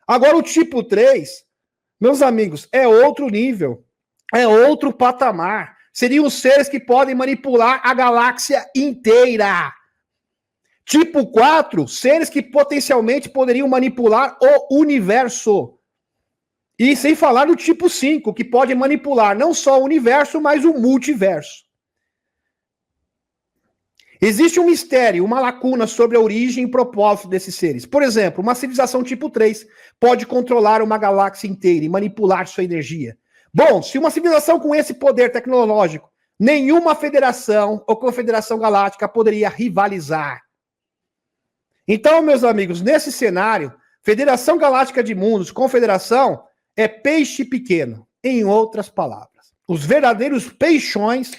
Agora, o tipo 3, meus amigos, é outro nível, é outro patamar. Seriam os seres que podem manipular a galáxia inteira. Tipo 4, seres que potencialmente poderiam manipular o universo. E sem falar do tipo 5, que pode manipular não só o universo, mas o multiverso. Existe um mistério, uma lacuna sobre a origem e propósito desses seres. Por exemplo, uma civilização tipo 3 pode controlar uma galáxia inteira e manipular sua energia. Bom, se uma civilização com esse poder tecnológico, nenhuma federação ou confederação galáctica poderia rivalizar. Então, meus amigos, nesse cenário, Federação Galáctica de Mundos, Confederação, é peixe pequeno. Em outras palavras, os verdadeiros peixões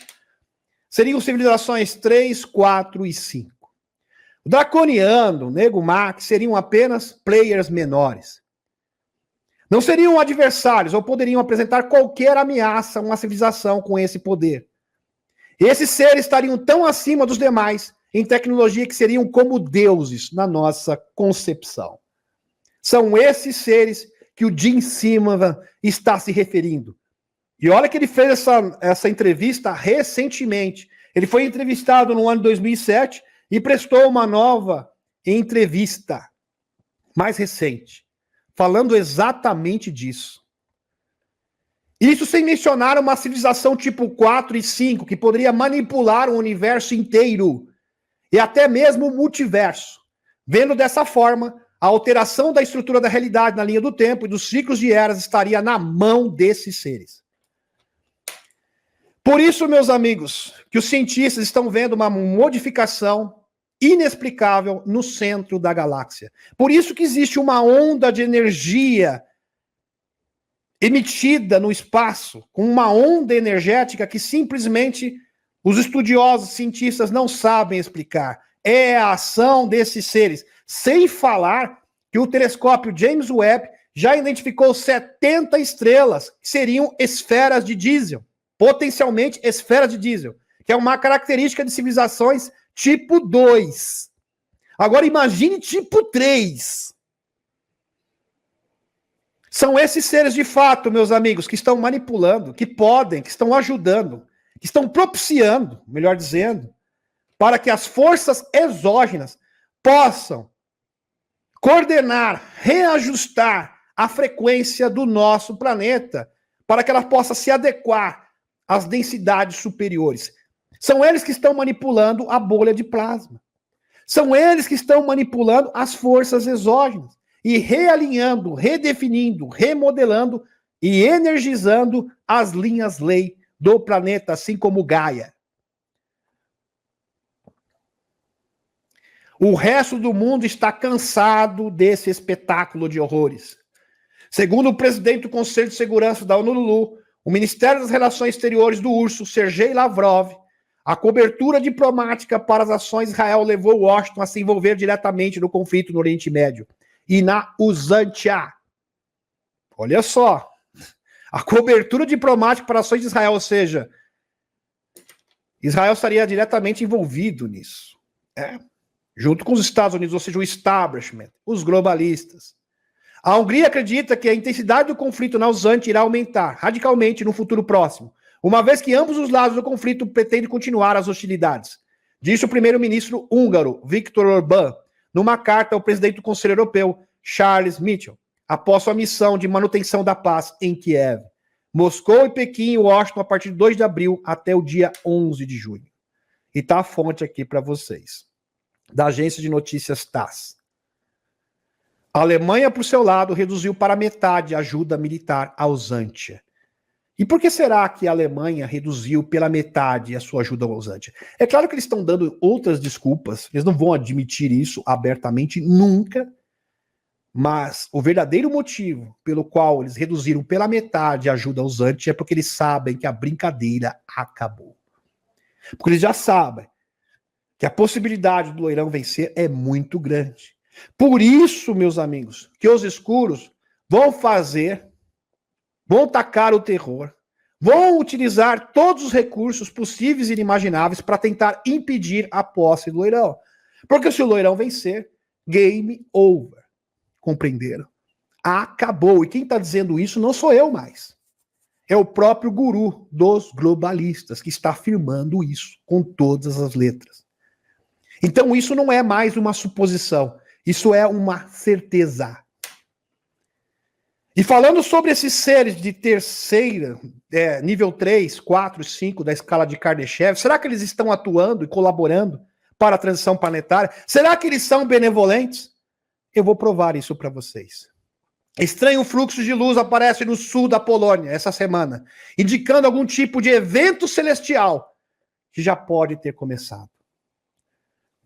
seriam civilizações 3, 4 e 5. O Draconiano, o Nego Max, seriam apenas players menores. Não seriam adversários ou poderiam apresentar qualquer ameaça a uma civilização com esse poder. Esses seres estariam tão acima dos demais em tecnologia que seriam como deuses na nossa concepção. São esses seres que o Gene Simmons está se referindo. E olha que ele fez essa entrevista recentemente. Ele foi entrevistado no ano de 2007 e prestou uma nova entrevista mais recente, falando exatamente disso. Isso sem mencionar uma civilização tipo 4 e 5, que poderia manipular o universo inteiro e até mesmo o multiverso. Vendo dessa forma, a alteração da estrutura da realidade na linha do tempo e dos ciclos de eras estaria na mão desses seres. Por isso, meus amigos, que os cientistas estão vendo uma modificação inexplicável no centro da galáxia. Por isso que existe uma onda de energia emitida no espaço, com uma onda energética que simplesmente os estudiosos cientistas não sabem explicar. É a ação desses seres. Sem falar que o telescópio James Webb já identificou 70 estrelas que seriam esferas de diesel. Potencialmente esferas de diesel, que é uma característica de civilizações tipo 2. Agora imagine tipo 3. São esses seres de fato, meus amigos, que estão manipulando, que podem, que estão ajudando, que estão propiciando, melhor dizendo, para que as forças exógenas possam coordenar, reajustar a frequência do nosso planeta, para que ela possa se adequar às densidades superiores. São eles que estão manipulando a bolha de plasma. São eles que estão manipulando as forças exógenas e realinhando, redefinindo, remodelando e energizando as linhas-lei do planeta, assim como Gaia. O resto do mundo está cansado desse espetáculo de horrores. Segundo o presidente do Conselho de Segurança da ONU, o Ministério das Relações Exteriores do URSS, Sergei Lavrov, a cobertura diplomática para as ações de Israel levou Washington a se envolver diretamente no conflito no Oriente Médio e na Uzantia. Olha só, a cobertura diplomática para ações de Israel, ou seja, Israel estaria diretamente envolvido nisso, junto com os Estados Unidos, ou seja, o establishment, os globalistas. A Hungria acredita que a intensidade do conflito na Uzantia irá aumentar radicalmente no futuro próximo, uma vez que ambos os lados do conflito pretendem continuar as hostilidades. Disse o primeiro-ministro húngaro, Viktor Orbán, numa carta ao presidente do Conselho Europeu, Charles Michel, após sua missão de manutenção da paz em Kiev. Moscou e Pequim e Washington a partir de 2 de abril até o dia 11 de junho. E tá a fonte aqui para vocês, da agência de notícias TASS. A Alemanha, por seu lado, reduziu para metade a ajuda militar à Uzantia. E por que será que a Alemanha reduziu pela metade a sua ajuda à Uzantia? É claro que eles estão dando outras desculpas, eles não vão admitir isso abertamente nunca, mas o verdadeiro motivo pelo qual eles reduziram pela metade a ajuda à Uzantia é porque eles sabem que a brincadeira acabou. Porque eles já sabem que a possibilidade do Loirão vencer é muito grande. Por isso, meus amigos, que os escuros vão tacar o terror, vão utilizar todos os recursos possíveis e inimagináveis para tentar impedir a posse do Loirão. Porque se o Loirão vencer, game over. Compreenderam? Acabou. E quem está dizendo isso não sou eu mais. É o próprio guru dos globalistas que está afirmando isso com todas as letras. Então isso não é mais uma suposição. Isso é uma certeza. E falando sobre esses seres de terceira, nível 3, 4, 5 da escala de Kardashev, será que eles estão atuando e colaborando para a transição planetária? Será que eles são benevolentes? Eu vou provar isso para vocês. Estranho fluxo de luz aparece no sul da Polônia essa semana, indicando algum tipo de evento celestial que já pode ter começado.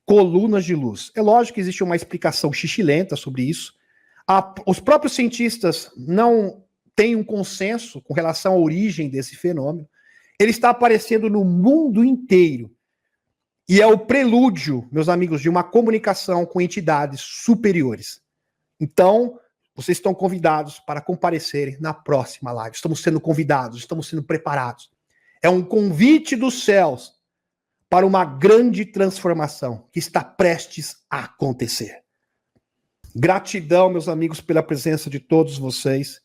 Colunas de luz. É lógico que existe uma explicação xixilenta sobre isso. Os próprios cientistas não têm um consenso com relação à origem desse fenômeno. Ele está aparecendo no mundo inteiro. E é o prelúdio, meus amigos, de uma comunicação com entidades superiores. Então, vocês estão convidados para comparecerem na próxima live. Estamos sendo convidados, estamos sendo preparados. É um convite dos céus para uma grande transformação que está prestes a acontecer. Gratidão, meus amigos, pela presença de todos vocês.